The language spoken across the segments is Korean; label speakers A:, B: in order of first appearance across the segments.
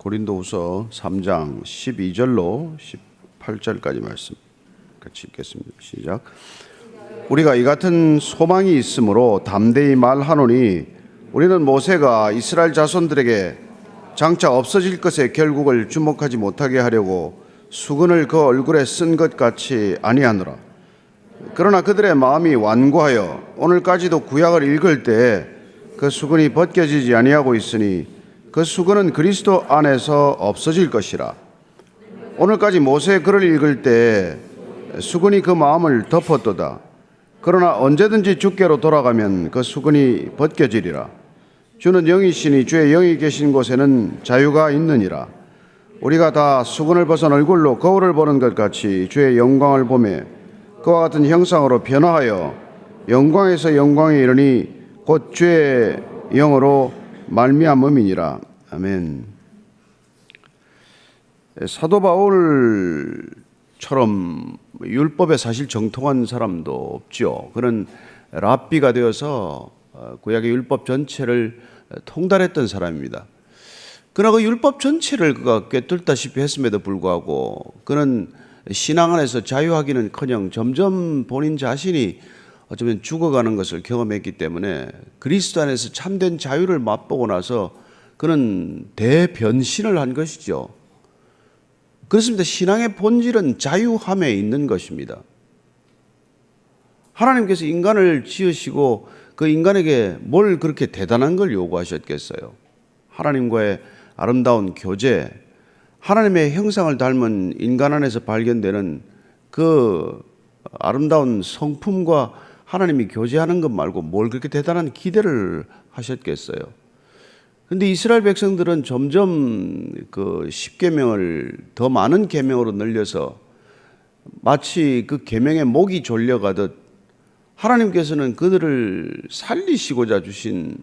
A: 고린도후서 3장 12절로 18절까지 말씀 같이 읽겠습니다. 시작. 우리가 이 같은 소망이 있으므로 담대히 말하노니 우리는 모세가 이스라엘 자손들에게 장차 없어질 것의 결국을 주목하지 못하게 하려고 수건을 그 얼굴에 쓴 것 같이 아니하노라. 그러나 그들의 마음이 완고하여 오늘까지도 구약을 읽을 때 그 수건이 벗겨지지 아니하고 있으니 그 수건은 그리스도 안에서 없어질 것이라. 오늘까지 모세의 글을 읽을 때 수건이 그 마음을 덮었도다. 그러나 언제든지 주께로 돌아가면 그 수건이 벗겨지리라. 주는 영이시니 주의 영이 계신 곳에는 자유가 있느니라. 우리가 다 수건을 벗은 얼굴로 거울을 보는 것 같이 주의 영광을 보매 그와 같은 형상으로 변화하여 영광에서 영광에 이르니 곧 주의 영으로 말미암음이니라. 아멘. 사도 바울처럼 율법에 사실 정통한 사람도 없죠. 그는 랍비가 되어서 구약의 율법 전체를 통달했던 사람입니다. 그러나 그 율법 전체를 그가 꿰뚫다시피 했음에도 불구하고 그는 신앙 안에서 자유하기는커녕 점점 본인 자신이 어쩌면 죽어가는 것을 경험했기 때문에 그리스도 안에서 참된 자유를 맛보고 나서 그는 대변신을 한 것이죠. 그렇습니다. 신앙의 본질은 자유함에 있는 것입니다. 하나님께서 인간을 지으시고 그 인간에게 뭘 그렇게 대단한 걸 요구하셨겠어요? 하나님과의 아름다운 교제, 하나님의 형상을 닮은 인간 안에서 발견되는 그 아름다운 성품과 하나님이 교제하는 것 말고 뭘 그렇게 대단한 기대를 하셨겠어요? 근데 이스라엘 백성들은 점점 그 10계명을 더 많은 계명으로 늘려서 마치 그 계명에 목이 졸려가듯 하나님께서는 그들을 살리시고자 주신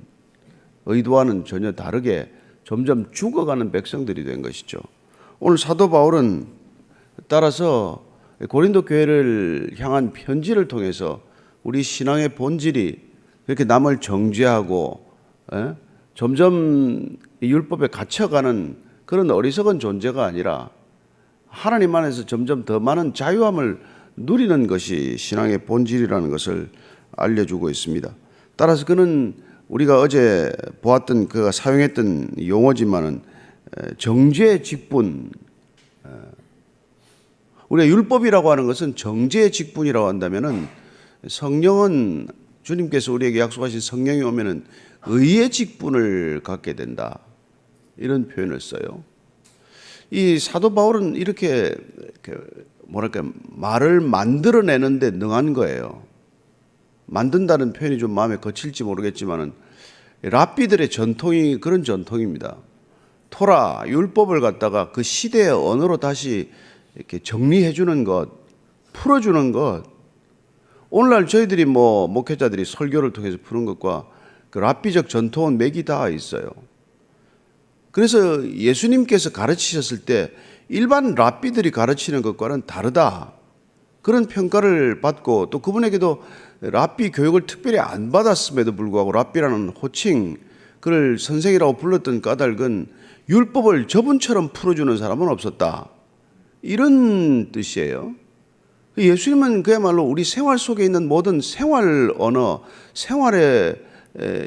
A: 의도와는 전혀 다르게 점점 죽어가는 백성들이 된 것이죠. 오늘 사도 바울은 따라서 고린도 교회를 향한 편지를 통해서 우리 신앙의 본질이 그렇게 남을 정죄하고 점점 율법에 갇혀가는 그런 어리석은 존재가 아니라 하나님 안에서 점점 더 많은 자유함을 누리는 것이 신앙의 본질이라는 것을 알려주고 있습니다. 따라서 그는 우리가 어제 보았던 그가 사용했던 용어지만은 정죄의 직분, 우리가 율법이라고 하는 것은 정죄의 직분이라고 한다면은 성령은 주님께서 우리에게 약속하신 성령이 오면은 의의 직분을 갖게 된다. 이런 표현을 써요. 이 사도 바울은 이렇게 뭐랄까 말을 만들어내는데 능한 거예요. 만든다는 표현이 좀 마음에 거칠지 모르겠지만은 랍비들의 전통이 그런 전통입니다. 토라 율법을 갖다가 그 시대의 언어로 다시 이렇게 정리해 주는 것, 풀어 주는 것. 오늘날 저희들이 목회자들이 설교를 통해서 푸는 것과 그 랍비적 전통은 맥이 다 있어요. 그래서 예수님께서 가르치셨을 때 일반 랍비들이 가르치는 것과는 다르다. 그런 평가를 받고 또 그분에게도 랍비 교육을 특별히 안 받았음에도 불구하고 랍비라는 호칭, 그를 선생이라고 불렀던 까닭은 율법을 저분처럼 풀어주는 사람은 없었다. 이런 뜻이에요. 예수님은 그야말로 우리 생활 속에 있는 모든 생활 언어, 생활의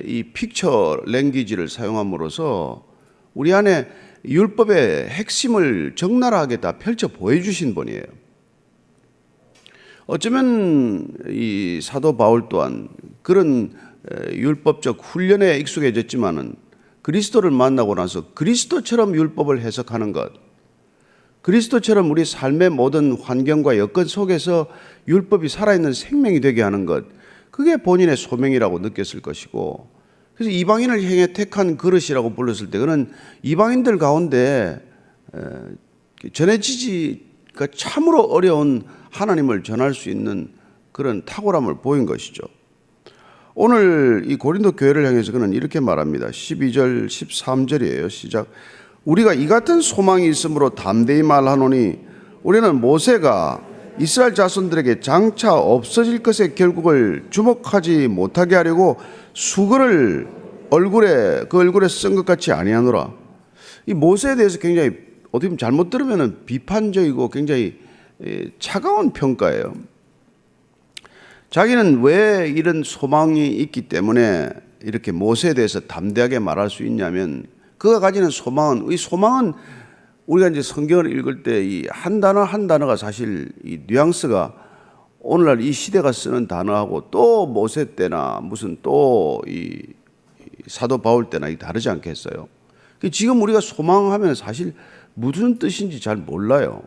A: 이 픽처 랭귀지를 사용함으로써 우리 안에 율법의 핵심을 적나라하게 다 펼쳐 보여주신 분이에요. 어쩌면 이 사도 바울 또한 그런 율법적 훈련에 익숙해졌지만은 그리스도를 만나고 나서 그리스도처럼 율법을 해석하는 것, 그리스도처럼 우리 삶의 모든 환경과 여건 속에서 율법이 살아있는 생명이 되게 하는 것, 그게 본인의 소명이라고 느꼈을 것이고, 그래서 이방인을 향해 택한 그릇이라고 불렀을 때 그는 이방인들 가운데 전해지기가 참으로 어려운 하나님을 전할 수 있는 그런 탁월함을 보인 것이죠. 오늘 이 고린도 교회를 향해서 그는 이렇게 말합니다. 12절 13절이에요. 시작. 우리가 이 같은 소망이 있으므로 담대히 말하노니 우리는 모세가 이스라엘 자손들에게 장차 없어질 것의 결국을 주목하지 못하게 하려고 수건을 얼굴에 쓴 것 같이 아니하노라. 이 모세에 대해서 굉장히 어떻게 보면 잘못 들으면 비판적이고 굉장히 차가운 평가예요. 자기는 왜 이런 소망이 있기 때문에 이렇게 모세에 대해서 담대하게 말할 수 있냐면 그가 가지는 소망은, 이 소망은 우리가 이제 성경을 읽을 때 이 한 단어 한 단어가 사실 이 뉘앙스가 오늘날 이 시대가 쓰는 단어하고 또 모세 때나 무슨 또 이 사도 바울 때나 다르지 않겠어요? 지금 우리가 소망하면 사실 무슨 뜻인지 잘 몰라요.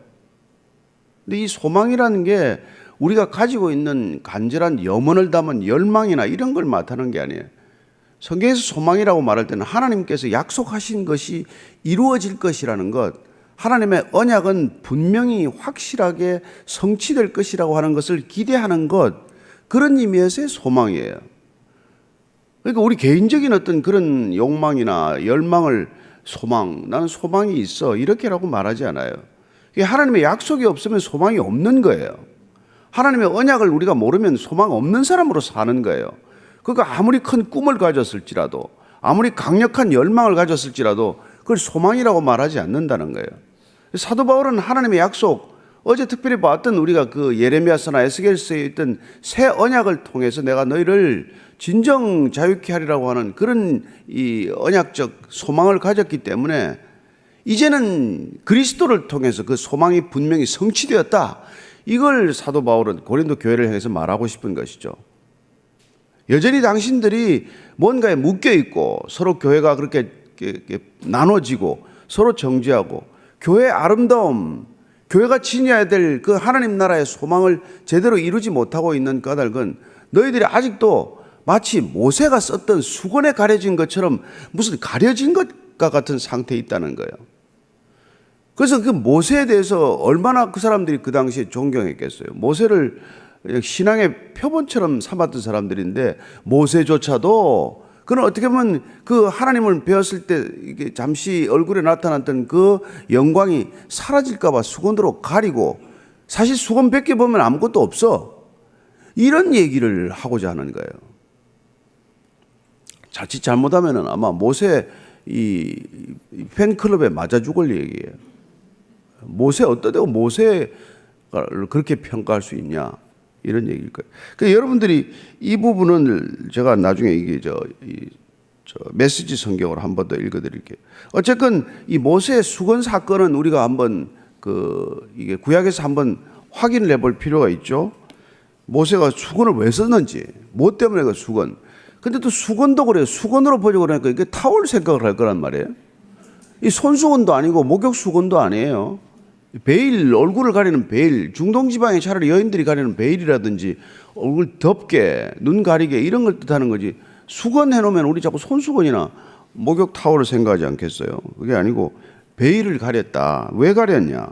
A: 근데 이 소망이라는 게 우리가 가지고 있는 간절한 염원을 담은 열망이나 이런 걸 나타내는 게 아니에요. 성경에서 소망이라고 말할 때는 하나님께서 약속하신 것이 이루어질 것이라는 것, 하나님의 언약은 분명히 확실하게 성취될 것이라고 하는 것을 기대하는 것, 그런 의미에서의 소망이에요. 그러니까 우리 개인적인 어떤 그런 욕망이나 열망을 나는 소망이 있어, 이렇게라고 말하지 않아요. 하나님의 약속이 없으면 소망이 없는 거예요. 하나님의 언약을 우리가 모르면 소망 없는 사람으로 사는 거예요. 그러니까 아무리 큰 꿈을 가졌을지라도, 아무리 강력한 열망을 가졌을지라도 그걸 소망이라고 말하지 않는다는 거예요. 사도 바울은 하나님의 약속, 어제 특별히 봤던 우리가 그 예레미야서나 에스겔서에 있던 새 언약을 통해서 내가 너희를 진정 자유케 하리라고 하는 그런 이 언약적 소망을 가졌기 때문에 이제는 그리스도를 통해서 그 소망이 분명히 성취되었다. 이걸 사도 바울은 고린도 교회를 향해서 말하고 싶은 것이죠. 여전히 당신들이 뭔가에 묶여 있고 서로 교회가 그렇게 나눠지고 서로 정죄하고 교회의 아름다움, 교회가 지녀야 될 그 하나님 나라의 소망을 제대로 이루지 못하고 있는 까닭은 너희들이 아직도 마치 모세가 썼던 수건에 가려진 것처럼 무슨 가려진 것과 같은 상태에 있다는 거예요. 그래서 그 모세에 대해서 얼마나 그 사람들이 그 당시에 존경했겠어요. 모세를 신앙의 표본처럼 삼았던 사람들인데 모세조차도 그는 어떻게 보면 그 하나님을 배웠을 때 이게 잠시 얼굴에 나타났던 그 영광이 사라질까봐 수건으로 가리고 사실 수건 벗겨보면 아무것도 없어. 이런 얘기를 하고자 하는 거예요. 자칫 잘못하면 아마 모세 이 팬클럽에 맞아 죽을 얘기예요. 모세 어떠되고 모세를 그렇게 평가할 수 있냐, 이런 얘기일 거예요. 그러니까 여러분들이 이 부분을 제가 나중에 이게 저 메시지 성경으로 한 번 더 읽어드릴게요. 어쨌건 이 모세의 수건 사건은 우리가 한번 이게 구약에서 한번 확인을 해볼 필요가 있죠. 모세가 수건을 왜 썼는지, 뭐 때문에 그 수건. 근데 또 수건도 그래요. 수건으로 보려고 그러니까 이게 타올 생각을 할 거란 말이에요. 이 손수건도 아니고 목욕수건도 아니에요. 베일, 얼굴을 가리는 베일, 중동 지방에 차라리 여인들이 가리는 베일이라든지 얼굴 덮게, 눈 가리게 이런 걸 뜻하는 거지. 수건 해놓으면 우리 자꾸 손수건이나 목욕 타월을 생각하지 않겠어요? 그게 아니고 베일을 가렸다. 왜 가렸냐?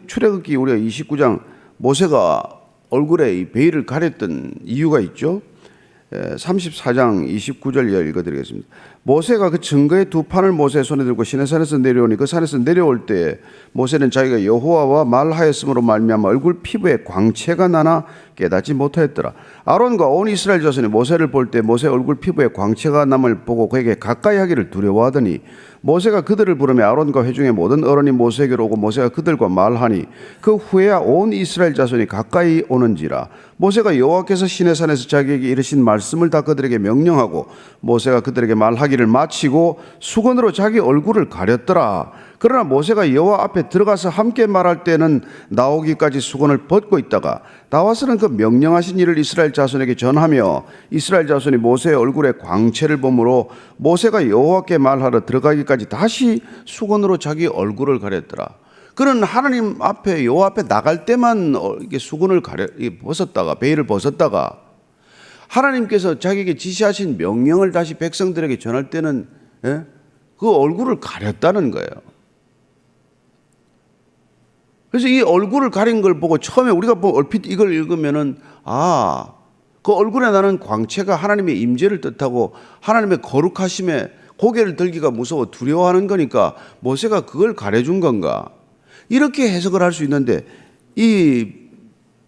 A: 출애굽기 우리가 29장 모세가 얼굴에 이 베일을 가렸던 이유가 있죠. 34장 29절 읽어드리겠습니다. 모세가 그 증거의 두 판을 모세의 손에 들고 시내산에서 내려오니 그 산에서 내려올 때 모세는 자기가 여호와와 말하였으므로 말미암아 얼굴 피부에 광채가 나나 깨닫지 못하였더라. 아론과 온 이스라엘 자손이 모세를 볼 때 모세 얼굴 피부에 광채가 남을 보고 그에게 가까이 하기를 두려워하더니 모세가 그들을 부르며 아론과 회중의 모든 어른이 모세에게로 오고 모세가 그들과 말하니 그 후에야 온 이스라엘 자손이 가까이 오는지라. 모세가 여호와께서 시내산에서 자기에게 이르신 말씀을 다 그들에게 명령하고 모세가 그들에게 말하기를 마치고 수건으로 자기 얼굴을 가렸더라. 그러나 모세가 여호와 앞에 들어가서 함께 말할 때는 나오기까지 수건을 벗고 있다가 나와서는 그 명령하신 일을 이스라엘 자손에게 전하며 이스라엘 자손이 모세의 얼굴에 광채를 보므로 모세가 여호와께 말하러 들어가기까지 다시 수건으로 자기 얼굴을 가렸더라. 그는 하나님 앞에 여호와 앞에 나갈 때만 이게 수건을 벗었다가 베일을 벗었다가 하나님께서 자기에게 지시하신 명령을 다시 백성들에게 전할 때는 그 얼굴을 가렸다는 거예요. 그래서 이 얼굴을 가린 걸 보고 처음에 우리가 얼핏 이걸 읽으면은 그 얼굴에 나는 광채가 하나님의 임재를 뜻하고 하나님의 거룩하심에 고개를 들기가 무서워 두려워하는 거니까 모세가 그걸 가려준 건가, 이렇게 해석을 할 수 있는데 이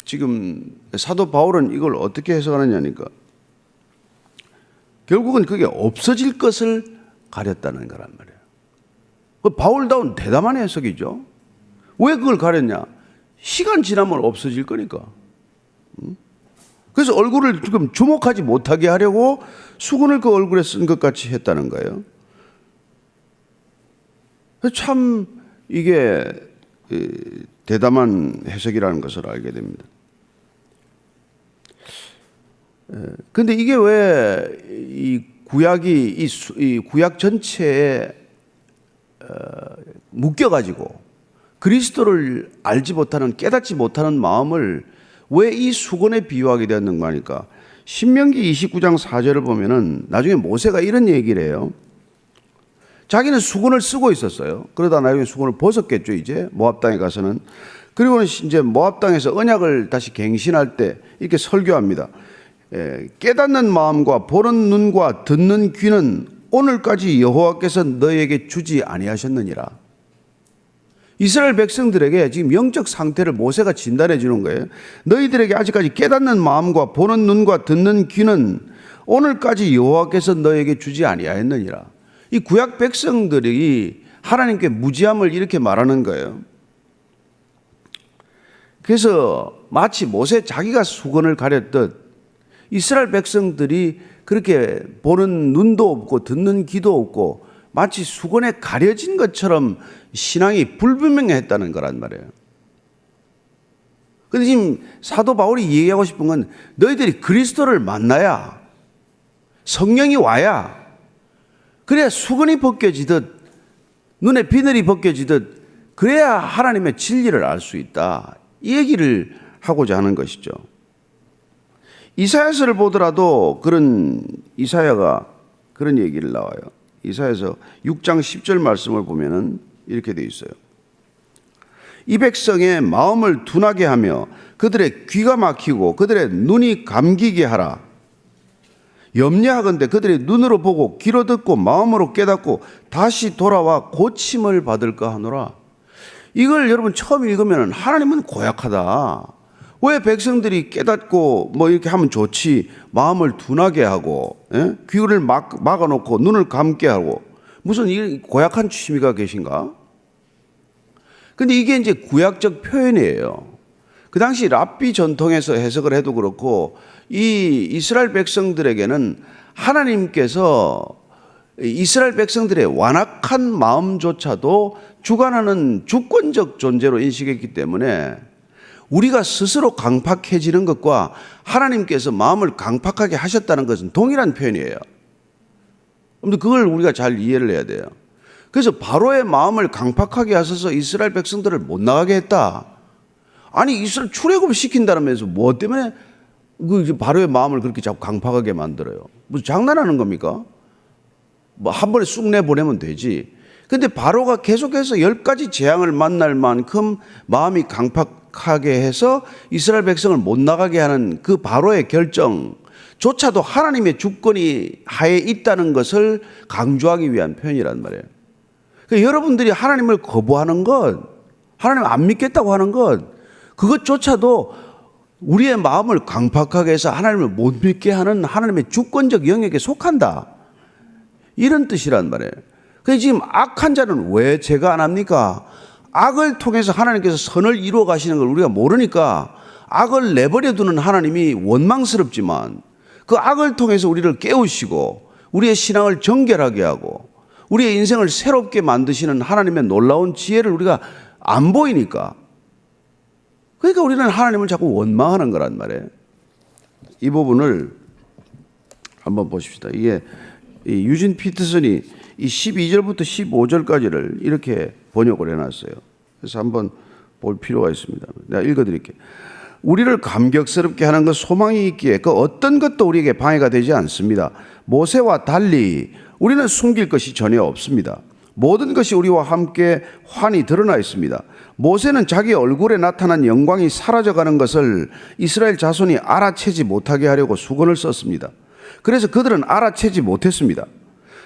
A: 지금 사도 바울은 이걸 어떻게 해석하느냐니까 결국은 그게 없어질 것을 가렸다는 거란 말이에요. 바울다운 대담한 해석이죠. 왜 그걸 가렸냐? 시간 지나면 없어질 거니까. 그래서 얼굴을 지금 주목하지 못하게 하려고 수건을 그 얼굴에 쓴 것 같이 했다는 거예요. 참 이게 대담한 해석이라는 것을 알게 됩니다. 근데 이게 왜 이 구약이 이 구약 전체에 묶여가지고 그리스도를 알지 못하는, 깨닫지 못하는 마음을 왜 이 수건에 비유하게 되었는가 하니까 신명기 29장 4절을 보면은 나중에 모세가 이런 얘기를 해요. 자기는 수건을 쓰고 있었어요. 그러다 나중에 수건을 벗었겠죠, 이제 모압 땅에 가서는. 그리고는 이제 모압 땅에서 언약을 다시 갱신할 때 이렇게 설교합니다. 깨닫는 마음과 보는 눈과 듣는 귀는 오늘까지 여호와께서 너희에게 주지 아니하셨느니라. 이스라엘 백성들에게 지금 영적 상태를 모세가 진단해 주는 거예요. 너희들에게 아직까지 깨닫는 마음과 보는 눈과 듣는 귀는 오늘까지 여호와께서 너희에게 주지 아니하였느니라. 이 구약 백성들이 하나님께 무지함을 이렇게 말하는 거예요. 그래서 마치 모세 자기가 수건을 가렸듯 이스라엘 백성들이 그렇게 보는 눈도 없고 듣는 귀도 없고 마치 수건에 가려진 것처럼 신앙이 불분명했다는 거란 말이에요. 그런데 지금 사도 바울이 얘기하고 싶은 건 너희들이 그리스도를 만나야, 성령이 와야, 그래야 수건이 벗겨지듯 눈에 비늘이 벗겨지듯 그래야 하나님의 진리를 알 수 있다. 이 얘기를 하고자 하는 것이죠. 이사야서를 보더라도 이사야가 그런 얘기를 나와요. 이사야서 6장 10절 말씀을 보면은 이렇게 되어 있어요. 이 백성의 마음을 둔하게 하며 그들의 귀가 막히고 그들의 눈이 감기게 하라. 염려하건대 그들이 눈으로 보고 귀로 듣고 마음으로 깨닫고 다시 돌아와 고침을 받을까 하노라. 이걸 여러분 처음 읽으면 하나님은 고약하다. 왜 백성들이 깨닫고 뭐 이렇게 하면 좋지, 마음을 둔하게 하고, 귀를 막아놓고 눈을 감게 하고, 무슨 이 고약한 취미가 계신가? 근데 이게 이제 구약적 표현이에요. 그 당시 랍비 전통에서 해석을 해도 그렇고, 이 이스라엘 백성들에게는 하나님께서 이스라엘 백성들의 완악한 마음조차도 주관하는 주권적 존재로 인식했기 때문에 우리가 스스로 강팍해지는 것과 하나님께서 마음을 강팍하게 하셨다는 것은 동일한 표현이에요. 그런데 그걸 우리가 잘 이해를 해야 돼요. 그래서 바로의 마음을 강팍하게 하셔서 이스라엘 백성들을 못 나가게 했다. 아니 이스라엘 출애굽을 시킨다면서 뭐 때문에 그 바로의 마음을 그렇게 자꾸 강팍하게 만들어요? 무슨 장난하는 겁니까? 뭐 한 번에 쑥 내보내면 되지. 근데 바로가 계속해서 10가지 재앙을 만날 만큼 마음이 강팍하게 해서 이스라엘 백성을 못 나가게 하는 그 바로의 결정조차도 하나님의 주권이 하에 있다는 것을 강조하기 위한 표현이란 말이에요. 그러니까 여러분들이 하나님을 거부하는 것, 하나님 안 믿겠다고 하는 것, 그것조차도 우리의 마음을 강팍하게 해서 하나님을 못 믿게 하는 하나님의 주권적 영역에 속한다. 이런 뜻이란 말이에요. 그래서 지금 악한 자는 왜 제가 안 합니까? 악을 통해서 하나님께서 선을 이루어 가시는 걸 우리가 모르니까 악을 내버려 두는 하나님이 원망스럽지만 그 악을 통해서 우리를 깨우시고 우리의 신앙을 정결하게 하고 우리의 인생을 새롭게 만드시는 하나님의 놀라운 지혜를 우리가 안 보이니까, 그러니까 우리는 하나님을 자꾸 원망하는 거란 말이에요. 이 부분을 한번 보십시다. 이게 이 유진 피터슨이 이 12절부터 15절까지를 이렇게 번역을 해놨어요. 그래서 한번 볼 필요가 있습니다. 내가 읽어드릴게요. 우리를 감격스럽게 하는 것 소망이 있기에 그 어떤 것도 우리에게 방해가 되지 않습니다. 모세와 달리 우리는 숨길 것이 전혀 없습니다. 모든 것이 우리와 함께 환히 드러나 있습니다. 모세는 자기 얼굴에 나타난 영광이 사라져가는 것을 이스라엘 자손이 알아채지 못하게 하려고 수건을 썼습니다. 그래서 그들은 알아채지 못했습니다.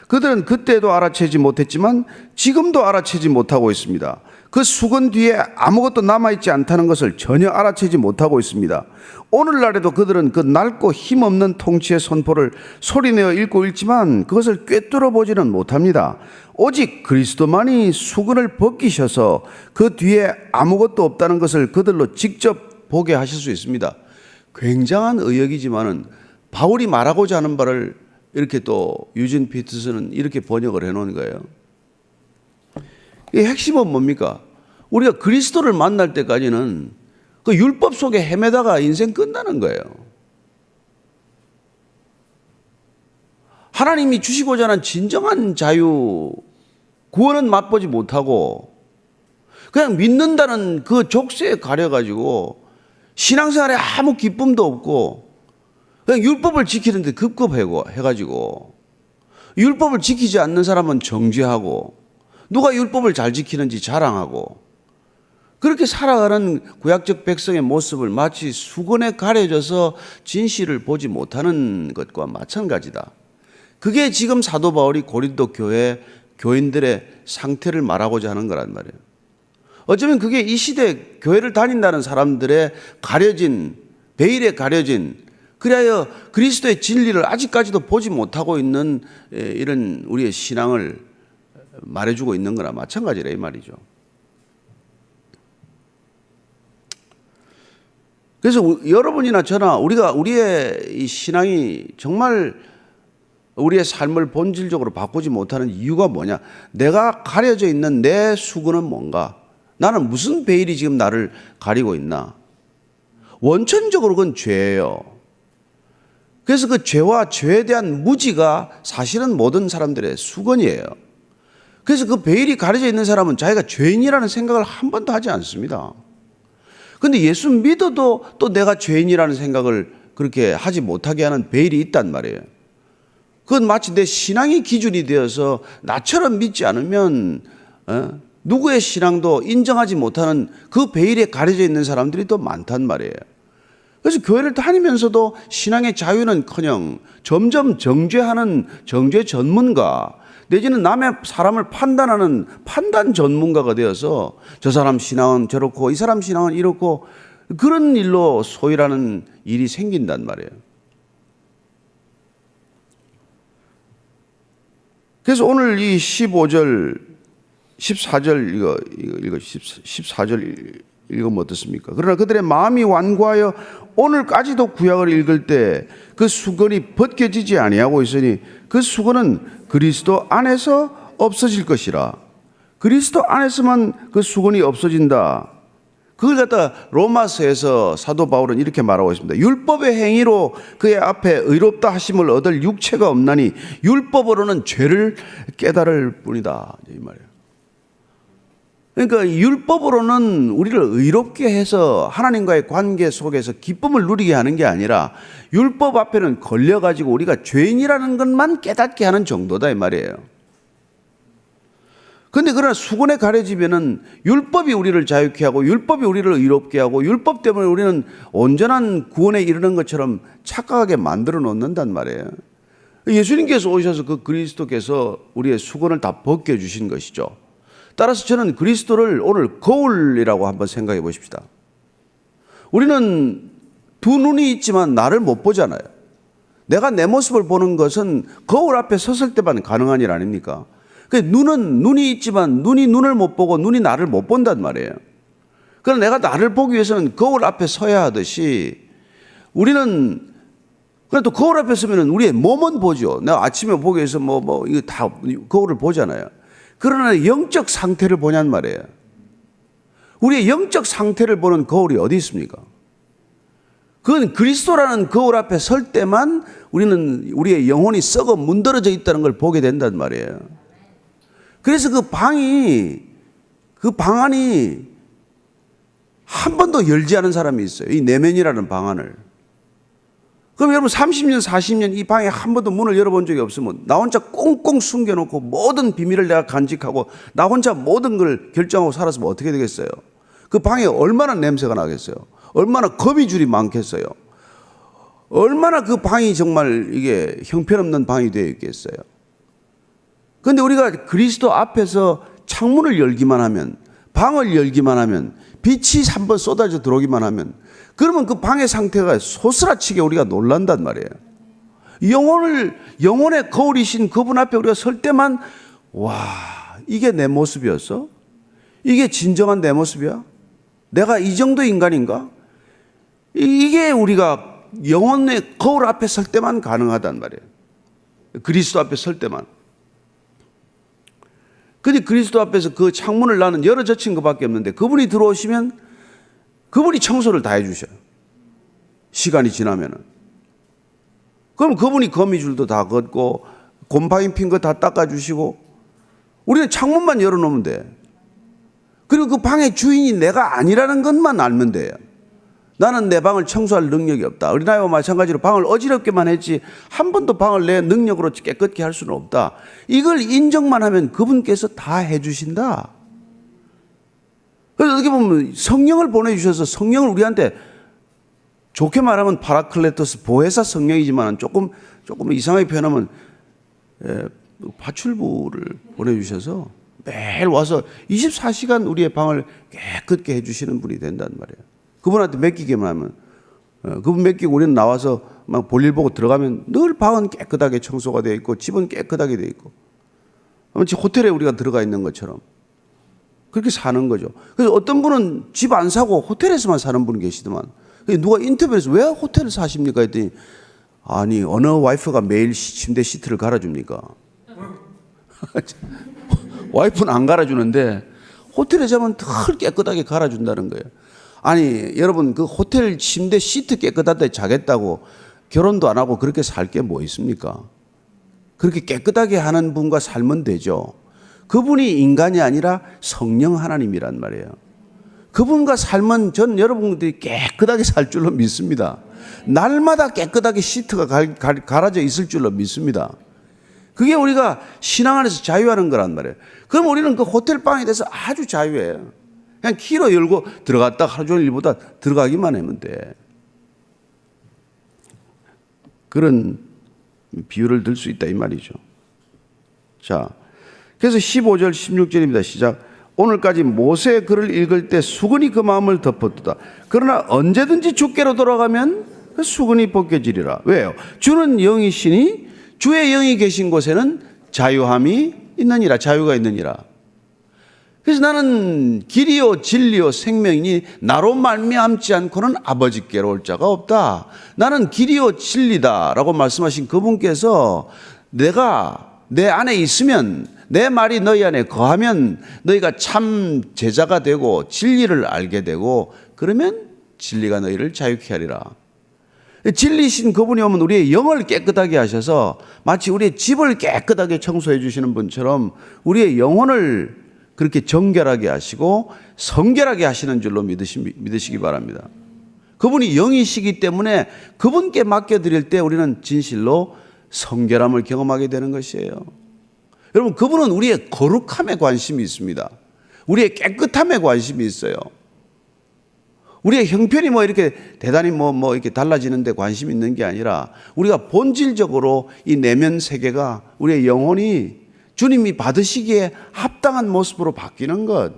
A: 그들은 그때도 알아채지 못했지만 지금도 알아채지 못하고 있습니다. 그 수건 뒤에 아무것도 남아있지 않다는 것을 전혀 알아채지 못하고 있습니다. 오늘날에도 그들은 그 낡고 힘없는 통치의 선포를 소리내어 읽고 읽지만 그것을 꿰뚫어 보지는 못합니다. 오직 그리스도만이 수건을 벗기셔서 그 뒤에 아무것도 없다는 것을 그들로 직접 보게 하실 수 있습니다. 굉장한 의역이지만은 바울이 말하고자 하는 바를 이렇게 또 유진 피터스는 이렇게 번역을 해놓은 거예요. 이 핵심은 뭡니까? 우리가 그리스도를 만날 때까지는 그 율법 속에 헤매다가 인생 끝나는 거예요. 하나님이 주시고자 하는 진정한 자유, 구원은 맛보지 못하고 그냥 믿는다는 그 족쇄에 가려가지고 신앙생활에 아무 기쁨도 없고 그냥 율법을 지키는데 급급해가지고 율법을 지키지 않는 사람은 정죄하고 누가 율법을 잘 지키는지 자랑하고 그렇게 살아가는 구약적 백성의 모습을 마치 수건에 가려져서 진실을 보지 못하는 것과 마찬가지다. 그게 지금 사도 바울이 고린도 교회 교인들의 상태를 말하고자 하는 거란 말이에요. 어쩌면 그게 이 시대 교회를 다닌다는 사람들의 가려진, 베일에 가려진, 그리하여 그리스도의 진리를 아직까지도 보지 못하고 있는 이런 우리의 신앙을 말해주고 있는 거나 마찬가지라 이 말이죠. 그래서 여러분이나 저나 우리의 이 신앙이 정말 우리의 삶을 본질적으로 바꾸지 못하는 이유가 뭐냐? 내가 가려져 있는 내 수건은 뭔가? 나는 무슨 베일이 지금 나를 가리고 있나? 원천적으로 그건 죄예요. 그래서 그 죄와 죄에 대한 무지가 사실은 모든 사람들의 수건이에요. 그래서 그 베일이 가려져 있는 사람은 자기가 죄인이라는 생각을 한 번도 하지 않습니다. 그런데 예수 믿어도 또 내가 죄인이라는 생각을 그렇게 하지 못하게 하는 베일이 있단 말이에요. 그건 마치 내 신앙이 기준이 되어서 나처럼 믿지 않으면 누구의 신앙도 인정하지 못하는 그 베일에 가려져 있는 사람들이 또 많단 말이에요. 그래서 교회를 다니면서도 신앙의 자유는커녕 점점 정죄하는 정죄 전문가 내지는 남의 사람을 판단하는 판단 전문가가 되어서 저 사람 신앙은 저렇고 이 사람 신앙은 이렇고 그런 일로 소일하는 일이 생긴단 말이에요. 그래서 오늘 이 15절, 14절 14절 읽으면 어떻습니까? 그러나 그들의 마음이 완고하여 오늘까지도 구약을 읽을 때 그 수건이 벗겨지지 아니하고 있으니 그 수건은 그리스도 안에서 없어질 것이라. 그리스도 안에서만 그 수건이 없어진다. 그걸 갖다 로마서에서 사도 바울은 이렇게 말하고 있습니다. 율법의 행위로 그의 앞에 의롭다 하심을 얻을 육체가 없나니 율법으로는 죄를 깨달을 뿐이다. 이 말이에요. 그러니까 율법으로는 우리를 의롭게 해서 하나님과의 관계 속에서 기쁨을 누리게 하는 게 아니라 율법 앞에는 걸려가지고 우리가 죄인이라는 것만 깨닫게 하는 정도다 이 말이에요. 그런데 그러나 수건에 가려지면은 율법이 우리를 자유케 하고 율법이 우리를 의롭게 하고 율법 때문에 우리는 온전한 구원에 이르는 것처럼 착각하게 만들어 놓는단 말이에요. 예수님께서 오셔서 그 그리스도께서 우리의 수건을 다 벗겨주신 것이죠. 따라서 저는 그리스도를 오늘 거울이라고 한번 생각해 보십시다. 우리는 두 눈이 있지만 나를 못 보잖아요. 내가 내 모습을 보는 것은 거울 앞에 섰을 때만 가능한 일 아닙니까? 눈은 눈이 있지만 눈이 눈을 못 보고 눈이 나를 못 본단 말이에요. 그러나 내가 나를 보기 위해서는 거울 앞에 서야 하듯이 우리는 그래도 거울 앞에 서면 우리의 몸은 보죠. 내가 아침에 보기 위해서 이거 다 거울을 보잖아요. 그러나 영적 상태를 보냔 말이에요. 우리의 영적 상태를 보는 거울이 어디 있습니까? 그건 그리스도라는 거울 앞에 설 때만 우리는 우리의 영혼이 썩어 문드러져 있다는 걸 보게 된단 말이에요. 그래서 그 방 안이 한 번도 열지 않은 사람이 있어요. 이 내면이라는 방 안을. 그럼 여러분 30년, 40년 이 방에 한 번도 문을 열어본 적이 없으면 나 혼자 꽁꽁 숨겨놓고 모든 비밀을 내가 간직하고 나 혼자 모든 걸 결정하고 살았으면 어떻게 되겠어요? 그 방에 얼마나 냄새가 나겠어요? 얼마나 거미줄이 많겠어요? 얼마나 그 방이 정말 이게 형편없는 방이 되어 있겠어요? 그런데 우리가 그리스도 앞에서 창문을 열기만 하면 방을 열기만 하면, 빛이 한번 쏟아져 들어오기만 하면, 그러면 그 방의 상태가 소스라치게 우리가 놀란단 말이에요. 영혼의 거울이신 그분 앞에 우리가 설 때만, 와, 이게 내 모습이었어? 이게 진정한 내 모습이야? 내가 이 정도 인간인가? 이게 우리가 영혼의 거울 앞에 설 때만 가능하단 말이에요. 그리스도 앞에 설 때만. 근데 그리스도 앞에서 그 창문을 나는 열어젖힌 것밖에 없는데, 그분이 들어오시면 그분이 청소를 다 해주셔요. 시간이 지나면은. 그럼 그분이 거미줄도 다 걷고 곰팡이 핀 거 다 닦아주시고, 우리는 창문만 열어놓으면 돼. 그리고 그 방의 주인이 내가 아니라는 것만 알면 돼요. 나는 내 방을 청소할 능력이 없다. 어린아이와 마찬가지로 방을 어지럽게만 했지 한 번도 방을 내 능력으로 깨끗게 할 수는 없다. 이걸 인정만 하면 그분께서 다 해주신다. 그래서 어떻게 보면 성령을 보내주셔서, 성령을 우리한테 좋게 말하면 파라클레토스, 보혜사 성령이지만 조금 이상하게 표현하면 파출부를 보내주셔서 매일 와서 24시간 우리의 방을 깨끗게 해주시는 분이 된단 말이에요. 그분한테 맡기기만 하면, 그분 맡기고 우리는 나와서 막 볼일 보고 들어가면 늘 방은 깨끗하게 청소가 되어 있고 집은 깨끗하게 되어 있고, 마치 호텔에 우리가 들어가 있는 것처럼 그렇게 사는 거죠. 그래서 어떤 분은 집 안 사고 호텔에서만 사는 분이 계시더만, 누가 인터뷰에서 왜 호텔을 사십니까 했더니, 아니 어느 와이프가 매일 침대 시트를 갈아줍니까? 와이프는 안 갈아주는데 호텔에 자면 덜 깨끗하게 갈아준다는 거예요. 아니 여러분, 그 호텔 침대 시트 깨끗하게 자겠다고 결혼도 안 하고 그렇게 살 게 뭐 있습니까? 그렇게 깨끗하게 하는 분과 살면 되죠. 그분이 인간이 아니라 성령 하나님이란 말이에요. 그분과 살면 전 여러분들이 깨끗하게 살 줄로 믿습니다. 날마다 깨끗하게 시트가 갈아져 있을 줄로 믿습니다. 그게 우리가 신앙 안에서 자유하는 거란 말이에요. 그럼 우리는 그 호텔 방에 대해서 아주 자유해요. 그냥 키로 열고 들어갔다 하루 종일 일보다 들어가기만 하면 돼. 그런 비유를 들 수 있다 이 말이죠. 자, 그래서 15절 16절입니다. 시작. 오늘까지 모세의 글을 읽을 때 수근이 그 마음을 덮어두다. 그러나 언제든지 주께로 돌아가면 그 수근이 벗겨지리라. 왜요? 주는 영이시니 주의 영이 계신 곳에는 자유함이 있느니라. 자유가 있느니라. 그래서 나는 길이요 진리요 생명이니 나로 말미암지 않고는 아버지께로 올 자가 없다. 나는 길이요 진리다라고 말씀하신 그분께서 내가 내 안에 있으면, 내 말이 너희 안에 거하면 너희가 참 제자가 되고 진리를 알게 되고, 그러면 진리가 너희를 자유케 하리라. 진리신 그분이 오면 우리의 영을 깨끗하게 하셔서 마치 우리의 집을 깨끗하게 청소해 주시는 분처럼 우리의 영혼을 그렇게 정결하게 하시고 성결하게 하시는 줄로 믿으시기 바랍니다. 그분이 영이시기 때문에 그분께 맡겨드릴 때 우리는 진실로 성결함을 경험하게 되는 것이에요. 여러분, 그분은 우리의 거룩함에 관심이 있습니다. 우리의 깨끗함에 관심이 있어요. 우리의 형편이 뭐 이렇게 대단히 뭐 이렇게 달라지는 데 관심이 있는 게 아니라 우리가 본질적으로 이 내면 세계가, 우리의 영혼이 주님이 받으시기에 합당한 모습으로 바뀌는 것.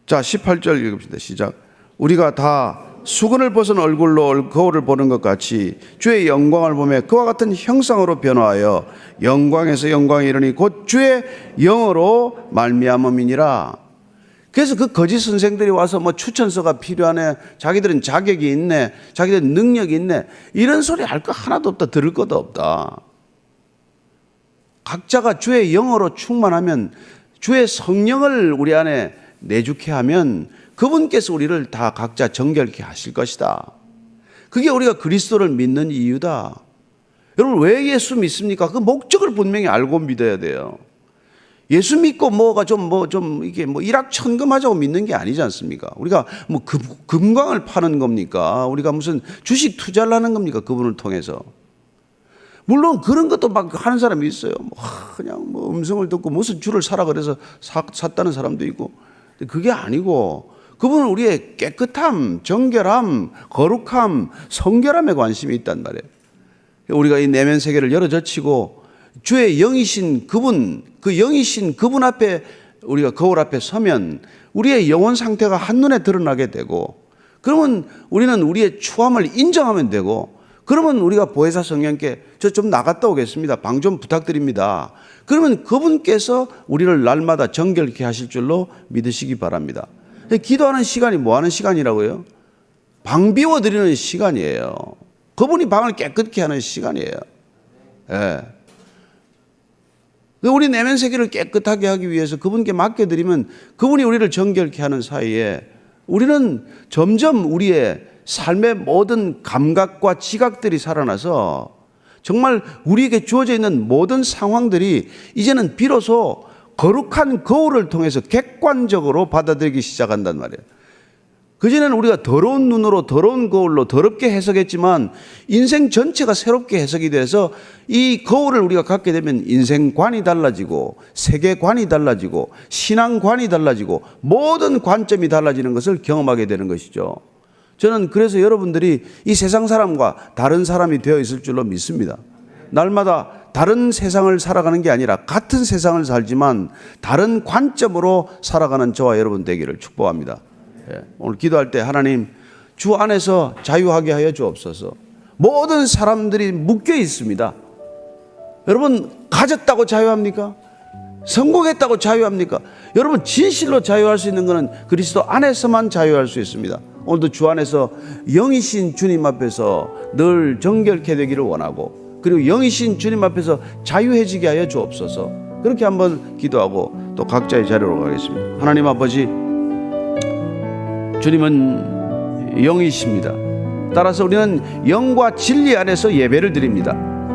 A: 자, 18절 읽읍시다. 시작. 우리가 다 수건을 벗은 얼굴로 거울을 보는 것 같이 주의 영광을 보며 그와 같은 형상으로 변화하여 영광에서 영광에 이르니 곧 주의 영으로 말미암음이니라. 그래서 그 거짓 선생들이 와서 뭐 추천서가 필요하네, 자기들은 자격이 있네, 자기들은 능력이 있네, 이런 소리 할 거 하나도 없다, 들을 것도 없다. 각자가 주의 영으로 충만하면, 주의 성령을 우리 안에 내주케 하면 그분께서 우리를 다 각자 정결케 하실 것이다. 그게 우리가 그리스도를 믿는 이유다. 여러분, 왜 예수 믿습니까? 그 목적을 분명히 알고 믿어야 돼요. 예수 믿고 이게 일확천금하자고 믿는 게 아니지 않습니까? 우리가 뭐 금광을 파는 겁니까? 우리가 무슨 주식 투자를 하는 겁니까? 그분을 통해서. 물론 그런 것도 막 하는 사람이 있어요. 그냥 음성을 듣고 무슨 주를 사라 그래서 샀다는 사람도 있고. 그게 아니고 그분은 우리의 깨끗함, 정결함, 거룩함, 성결함에 관심이 있단 말이에요. 우리가 이 내면 세계를 열어젖히고 주의 영이신 그분, 그 영이신 그분 앞에 우리가 거울 앞에 서면 우리의 영혼 상태가 한눈에 드러나게 되고, 그러면 우리는 우리의 추함을 인정하면 되고, 그러면 우리가 보혜사 성령께 저 좀 나갔다 오겠습니다, 방 좀 부탁드립니다, 그러면 그분께서 우리를 날마다 정결케 하실 줄로 믿으시기 바랍니다. 기도하는 시간이 뭐 하는 시간이라고요? 방 비워드리는 시간이에요. 그분이 방을 깨끗게 하는 시간이에요. 예. 우리 내면 세계를 깨끗하게 하기 위해서 그분께 맡겨드리면 그분이 우리를 정결케 하는 사이에 우리는 점점 우리의 삶의 모든 감각과 지각들이 살아나서 정말 우리에게 주어져 있는 모든 상황들이 이제는 비로소 거룩한 거울을 통해서 객관적으로 받아들이기 시작한단 말이에요. 그전에는 우리가 더러운 눈으로 더러운 거울로 더럽게 해석했지만 인생 전체가 새롭게 해석이 돼서 이 거울을 우리가 갖게 되면 인생관이 달라지고 세계관이 달라지고 신앙관이 달라지고 모든 관점이 달라지는 것을 경험하게 되는 것이죠. 저는 그래서 여러분들이 이 세상 사람과 다른 사람이 되어 있을 줄로 믿습니다. 날마다 다른 세상을 살아가는 게 아니라 같은 세상을 살지만 다른 관점으로 살아가는 저와 여러분 되기를 축복합니다. 오늘 기도할 때 하나님, 주 안에서 자유하게 하여 주옵소서. 모든 사람들이 묶여 있습니다. 여러분, 가졌다고 자유합니까? 성공했다고 자유합니까? 여러분, 진실로 자유할 수 있는 것은 그리스도 안에서만 자유할 수 있습니다. 오늘도 주 안에서 영이신 주님 앞에서 늘 정결케 되기를 원하고, 그리고 영이신 주님 앞에서 자유해지게 하여 주옵소서. 그렇게 한번 기도하고 또 각자의 자리로 가겠습니다. 하나님 아버지, 주님은 영이십니다. 따라서 우리는 영과 진리 안에서 예배를 드립니다.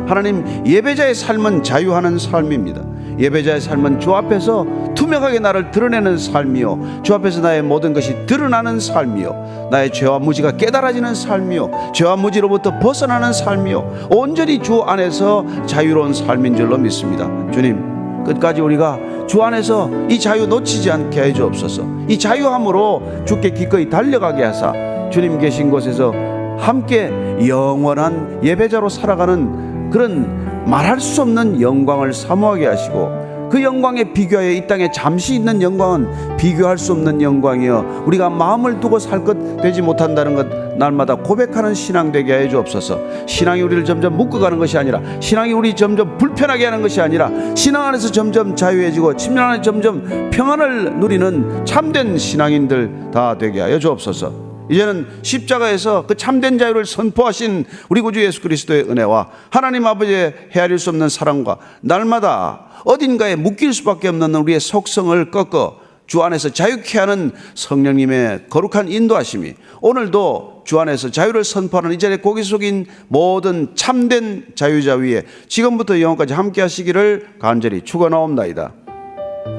A: 하나님, 예배자의 삶은 자유하는 삶입니다. 예배자의 삶은 주 앞에서 투명하게 나를 드러내는 삶이요, 주 앞에서 나의 모든 것이 드러나는 삶이요, 나의 죄와 무지가 깨달아지는 삶이요, 죄와 무지로부터 벗어나는 삶이요, 온전히 주 안에서 자유로운 삶인 줄로 믿습니다. 주님, 끝까지 우리가 주 안에서 이 자유 놓치지 않게 해 주옵소서. 이 자유함으로 주께 기꺼이 달려가게 하사 주님 계신 곳에서 함께 영원한 예배자로 살아가는 그런 말할 수 없는 영광을 사모하게 하시고, 그 영광에 비교하여 이 땅에 잠시 있는 영광은 비교할 수 없는 영광이여 우리가 마음을 두고 살 것 되지 못한다는 것 날마다 고백하는 신앙 되게 해 주옵소서. 신앙이 우리를 점점 묶어가는 것이 아니라, 신앙이 우리 점점 불편하게 하는 것이 아니라, 신앙 안에서 점점 자유해지고 침략 안에 점점 평안을 누리는 참된 신앙인들 다 되게 하여 주옵소서. 이제는 십자가에서 그 참된 자유를 선포하신 우리 구주 예수 그리스도의 은혜와 하나님 아버지의 헤아릴 수 없는 사랑과 날마다 어딘가에 묶일 수밖에 없는 우리의 속성을 꺾어 주 안에서 자유케 하는 성령님의 거룩한 인도하심이 오늘도 주 안에서 자유를 선포하는 이 자리에 고개 숙인 모든 참된 자유자 위에 지금부터 영원까지 함께 하시기를 간절히 축원하옵나이다.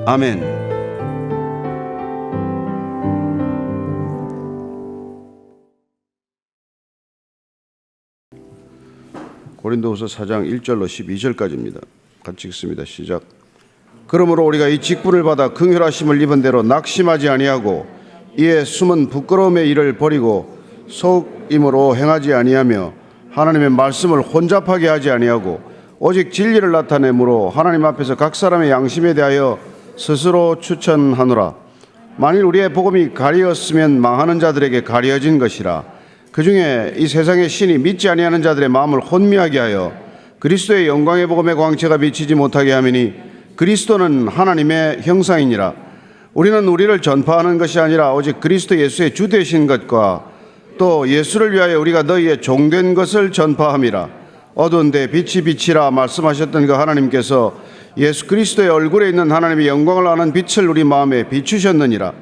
A: 아멘. 고린도후서 4장 1절로 12절까지입니다. 같이 읽습니다. 시작. 그러므로 우리가 이 직분을 받아 긍휼하심을 입은 대로 낙심하지 아니하고 이에 숨은 부끄러움의 일을 버리고 속임으로 행하지 아니하며 하나님의 말씀을 혼잡하게 하지 아니하고 오직 진리를 나타내므로 하나님 앞에서 각 사람의 양심에 대하여 스스로 추천하노라. 만일 우리의 복음이 가리었으면 망하는 자들에게 가려진 것이라. 그 중에 이 세상의 신이 믿지 아니하는 자들의 마음을 혼미하게 하여 그리스도의 영광의 복음의 광채가 비치지 못하게 하미니 그리스도는 하나님의 형상이니라. 우리는 우리를 전파하는 것이 아니라 오직 그리스도 예수의 주 되신 것과 또 예수를 위하여 우리가 너희의 종된 것을 전파함이라. 어두운 데 빛이 빛이라 말씀하셨던 그 하나님께서 예수 그리스도의 얼굴에 있는 하나님의 영광을 아는 빛을 우리 마음에 비추셨느니라.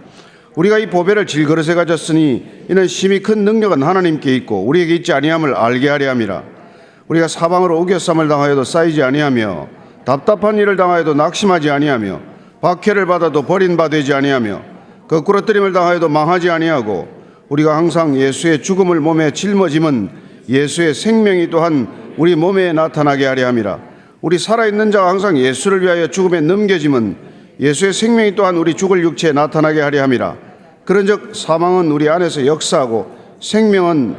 A: 우리가 이 보배를 질그릇에 가졌으니 이는 심히 큰 능력은 하나님께 있고 우리에게 있지 아니함을 알게 하려 함이라. 우리가 사방으로 우겨쌈을 당하여도 쌓이지 아니하며 답답한 일을 당하여도 낙심하지 아니하며 박해를 받아도 버림받지 아니하며 거꾸러뜨림을 당하여도 망하지 아니하고 우리가 항상 예수의 죽음을 몸에 짊어짐은 예수의 생명이 또한 우리 몸에 나타나게 하려 함이라. 우리 살아있는 자가 항상 예수를 위하여 죽음에 넘겨짐은 예수의 생명이 또한 우리 죽을 육체에 나타나게 하려 함이라. 그런즉 사망은 우리 안에서 역사하고 생명은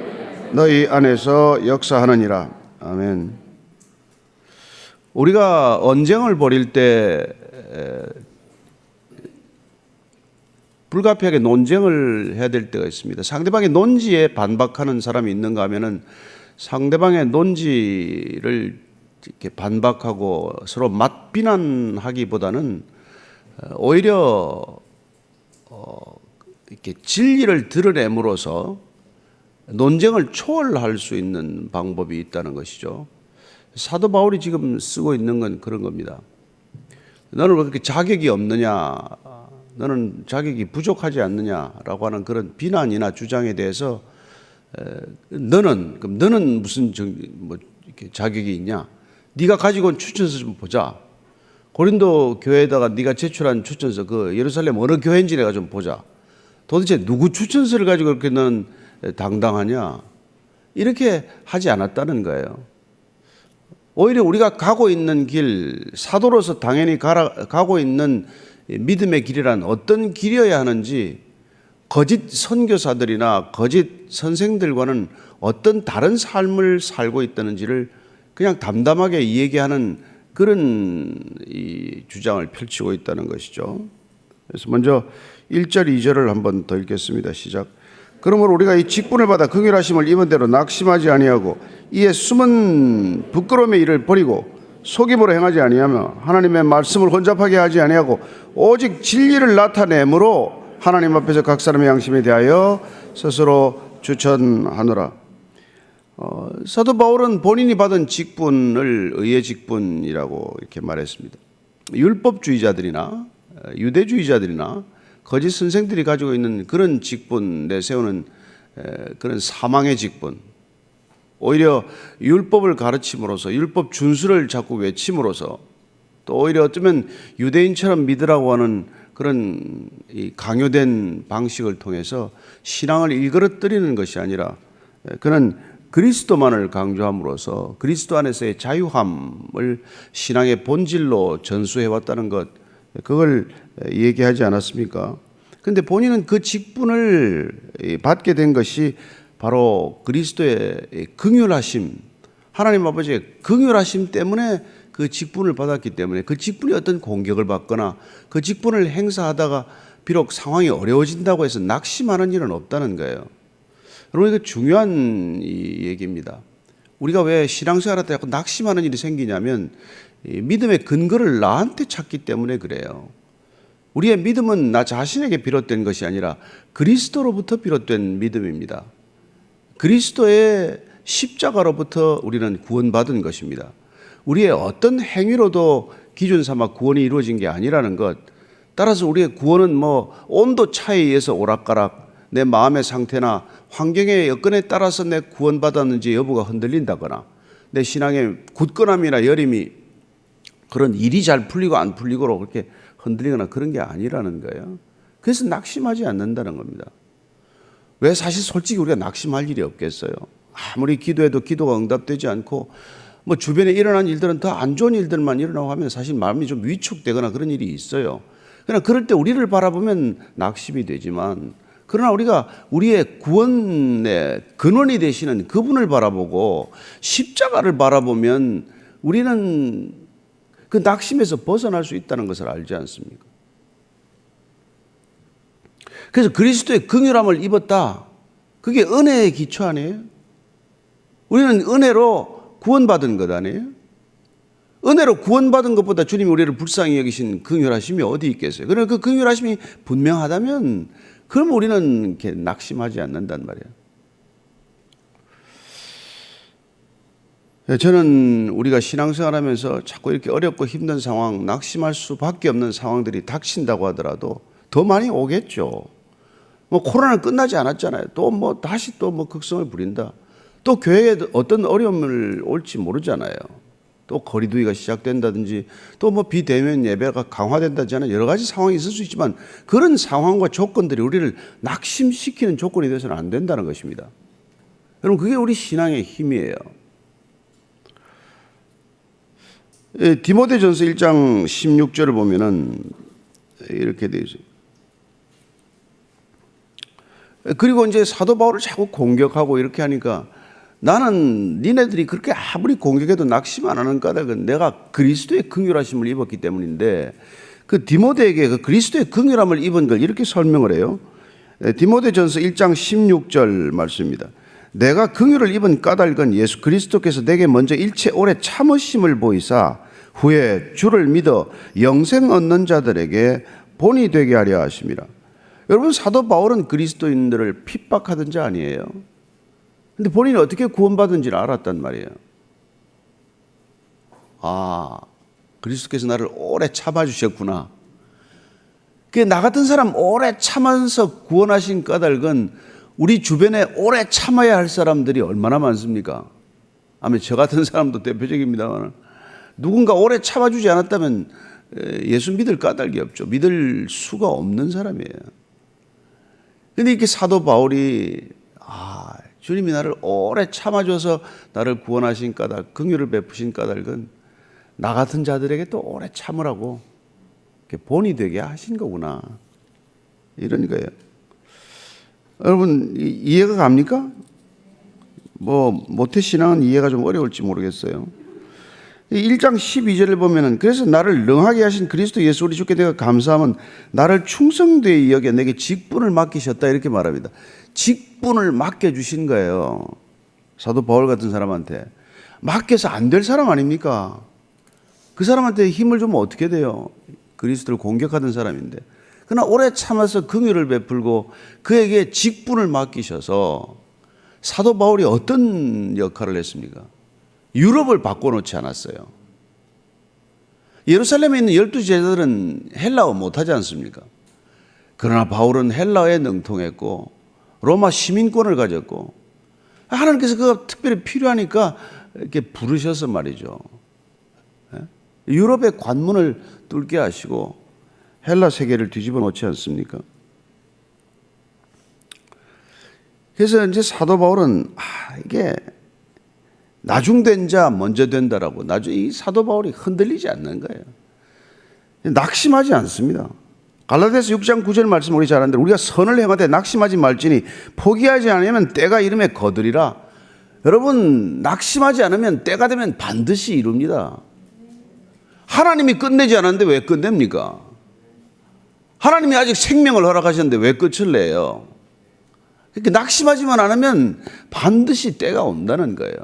A: 너희 안에서 역사하느니라. 아멘. 우리가 언쟁을 벌일 때 불가피하게 논쟁을 해야 될 때가 있습니다. 상대방의 논지에 반박하는 사람이 있는가 하면은 상대방의 논지를 이렇게 반박하고 서로 맞비난하기보다는 오히려 이렇게 진리를 드러냄으로써 논쟁을 초월할 수 있는 방법이 있다는 것이죠. 사도 바울이 지금 쓰고 있는 건 그런 겁니다. 너는 왜 그렇게 자격이 없느냐, 너는 자격이 부족하지 않느냐라고 하는 그런 비난이나 주장에 대해서 너는 무슨 이렇게 자격이 있냐? 네가 가지고 온 추천서 좀 보자. 고린도 교회에다가 네가 제출한 추천서 그 예루살렘 어느 교회인지 내가 좀 보자. 도대체 누구 추천서를 가지고 그렇게 너는 당당하냐? 이렇게 하지 않았다는 거예요. 오히려 우리가 가고 있는 길, 사도로서 당연히 가고 있는 믿음의 길이란 어떤 길이어야 하는지 거짓 선교사들이나 거짓 선생들과는 어떤 다른 삶을 살고 있다는지를 그냥 담담하게 얘기하는 그런 이 주장을 펼치고 있다는 것이죠. 그래서 먼저 1절, 2절을 한번 더 읽겠습니다. 시작. 그러므로 우리가 이 직분을 받아 긍휼하심을 입은 대로 낙심하지 아니하고 이에 숨은 부끄러움의 일을 버리고 속임으로 행하지 아니하며 하나님의 말씀을 혼잡하게 하지 아니하고 오직 진리를 나타내므로 하나님 앞에서 각 사람의 양심에 대하여 스스로 추천하노라. 사도 바울은 본인이 받은 직분을 의의 직분이라고 이렇게 말했습니다. 율법주의자들이나 유대주의자들이나 거짓 선생들이 가지고 있는 그런 직분 내세우는 그런 사망의 직분, 오히려 율법을 가르침으로써 율법 준수를 자꾸 외침으로써 또 오히려 어쩌면 유대인처럼 믿으라고 하는 그런 이 강요된 방식을 통해서 신앙을 일그러뜨리는 것이 아니라 그는 그리스도만을 강조함으로써 그리스도 안에서의 자유함을 신앙의 본질로 전수해 왔다는 것, 그걸 얘기하지 않았습니까? 그런데 본인은 그 직분을 받게 된 것이 바로 그리스도의 긍휼하심, 하나님 아버지의 긍휼하심 때문에 그 직분을 받았기 때문에 그 직분이 어떤 공격을 받거나 그 직분을 행사하다가 비록 상황이 어려워진다고 해서 낙심하는 일은 없다는 거예요. 여러분, 이거 중요한 이 얘기입니다. 우리가 왜 신앙생활할 때 자꾸 낙심하는 일이 생기냐면 믿음의 근거를 나한테 찾기 때문에 그래요. 우리의 믿음은 나 자신에게 비롯된 것이 아니라 그리스도로부터 비롯된 믿음입니다. 그리스도의 십자가로부터 우리는 구원받은 것입니다. 우리의 어떤 행위로도 기준 삼아 구원이 이루어진 게 아니라는 것. 따라서 우리의 구원은 온도 차이에 의해서 오락가락 내 마음의 상태나 환경의 여건에 따라서 내 구원받았는지 여부가 흔들린다거나 내 신앙의 굳건함이나 여림이 그런 일이 잘 풀리고 안 풀리고로 그렇게 흔들리거나 그런 게 아니라는 거예요. 그래서 낙심하지 않는다는 겁니다. 왜 사실 솔직히 우리가 낙심할 일이 없겠어요. 아무리 기도해도 기도가 응답되지 않고 주변에 일어난 일들은 더 안 좋은 일들만 일어나고 하면 사실 마음이 좀 위축되거나 그런 일이 있어요. 그러나 그럴 때 우리를 바라보면 낙심이 되지만 그러나 우리가 우리의 구원의 근원이 되시는 그분을 바라보고 십자가를 바라보면 우리는 그 낙심에서 벗어날 수 있다는 것을 알지 않습니까? 그래서 그리스도의 긍휼함을 입었다. 그게 은혜의 기초 아니에요? 우리는 은혜로 구원받은 것 아니에요? 은혜로 구원받은 것보다 주님이 우리를 불쌍히 여기신 긍휼하심이 어디 있겠어요? 그러나 그 긍휼하심이 분명하다면 그럼 우리는 이렇게 낙심하지 않는단 말이에요. 저는 우리가 신앙생활하면서 자꾸 이렇게 어렵고 힘든 상황, 낙심할 수밖에 없는 상황들이 닥친다고 하더라도 더 많이 오겠죠. 코로나는 끝나지 않았잖아요. 또 다시 극성을 부린다. 또 교회에 어떤 어려움을 올지 모르잖아요. 또 거리두기가 시작된다든지 또 비대면 예배가 강화된다든지 여러 가지 상황이 있을 수 있지만 그런 상황과 조건들이 우리를 낙심시키는 조건이 되어서는 안 된다는 것입니다. 여러분, 그게 우리 신앙의 힘이에요. 디모데전서 1장 16절을 보면은 이렇게 되어 있어요. 그리고 이제 사도 바울을 자꾸 공격하고 이렇게 하니까 나는 니네들이 그렇게 아무리 공격해도 낙심 안 하는 까닭은 내가 그리스도의 긍휼하심을 입었기 때문인데, 그 디모데에게 그 그리스도의 긍휼함을 입은 걸 이렇게 설명을 해요. 디모데전서 1장 16절 말씀입니다. 내가 긍휼을 입은 까닭은 예수 그리스도께서 내게 먼저 일체 오래 참으심을 보이사 후에 주를 믿어 영생 얻는 자들에게 본이 되게 하려 하심이라. 여러분, 사도 바울은 그리스도인들을 핍박하던 자 아니에요. 근데 본인이 어떻게 구원받은지를 알았단 말이에요. 아, 그리스도께서 나를 오래 참아주셨구나. 나 같은 사람 오래 참아서 구원하신 까닭은 우리 주변에 오래 참아야 할 사람들이 얼마나 많습니까? 아마 저 같은 사람도 대표적입니다만, 누군가 오래 참아주지 않았다면 예수 믿을 까닭이 없죠. 믿을 수가 없는 사람이에요. 근데 이렇게 사도 바울이 주님이 나를 오래 참아줘서 나를 구원하신 까닭, 긍휼을 베푸신 까닭은 나 같은 자들에게 또 오래 참으라고 본이 되게 하신 거구나, 이런 거예요. 여러분, 이해가 갑니까? 모태신앙은 이해가 좀 어려울지 모르겠어요. 1장 12절을 보면은, 그래서 나를 능하게 하신 그리스도 예수 우리 주께 내가 감사함은 나를 충성되이 여겨 내게 직분을 맡기셨다, 이렇게 말합니다. 직분을 맡겨주신 거예요. 사도 바울 같은 사람한테 맡겨서 안 될 사람 아닙니까? 그 사람한테 힘을 주면 어떻게 돼요? 그리스도를 공격하던 사람인데. 그러나 오래 참아서 긍휼을 베풀고 그에게 직분을 맡기셔서 사도 바울이 어떤 역할을 했습니까? 유럽을 바꿔놓지 않았어요. 예루살렘에 있는 12제자들은 헬라어 못하지 않습니까? 그러나 바울은 헬라어에 능통했고 로마 시민권을 가졌고, 하나님께서 그가 특별히 필요하니까 이렇게 부르셔서 말이죠, 유럽의 관문을 뚫게 하시고 헬라 세계를 뒤집어 놓지 않습니까? 그래서 이제 사도 바울은 이게 나중된 자 먼저 된다라고, 이 사도 바울이 흔들리지 않는 거예요. 낙심하지 않습니다. 갈라디아서 6장 9절 말씀 우리 잘 아는데, 우리가 선을 행하되 낙심하지 말지니 포기하지 않으면 때가 이름에 거두리라. 여러분, 낙심하지 않으면 때가 되면 반드시 이룹니다. 하나님이 끝내지 않았는데 왜 끝냅니까? 하나님이 아직 생명을 허락하셨는데 왜 끝을 내요? 그러니까 낙심하지만 않으면 반드시 때가 온다는 거예요.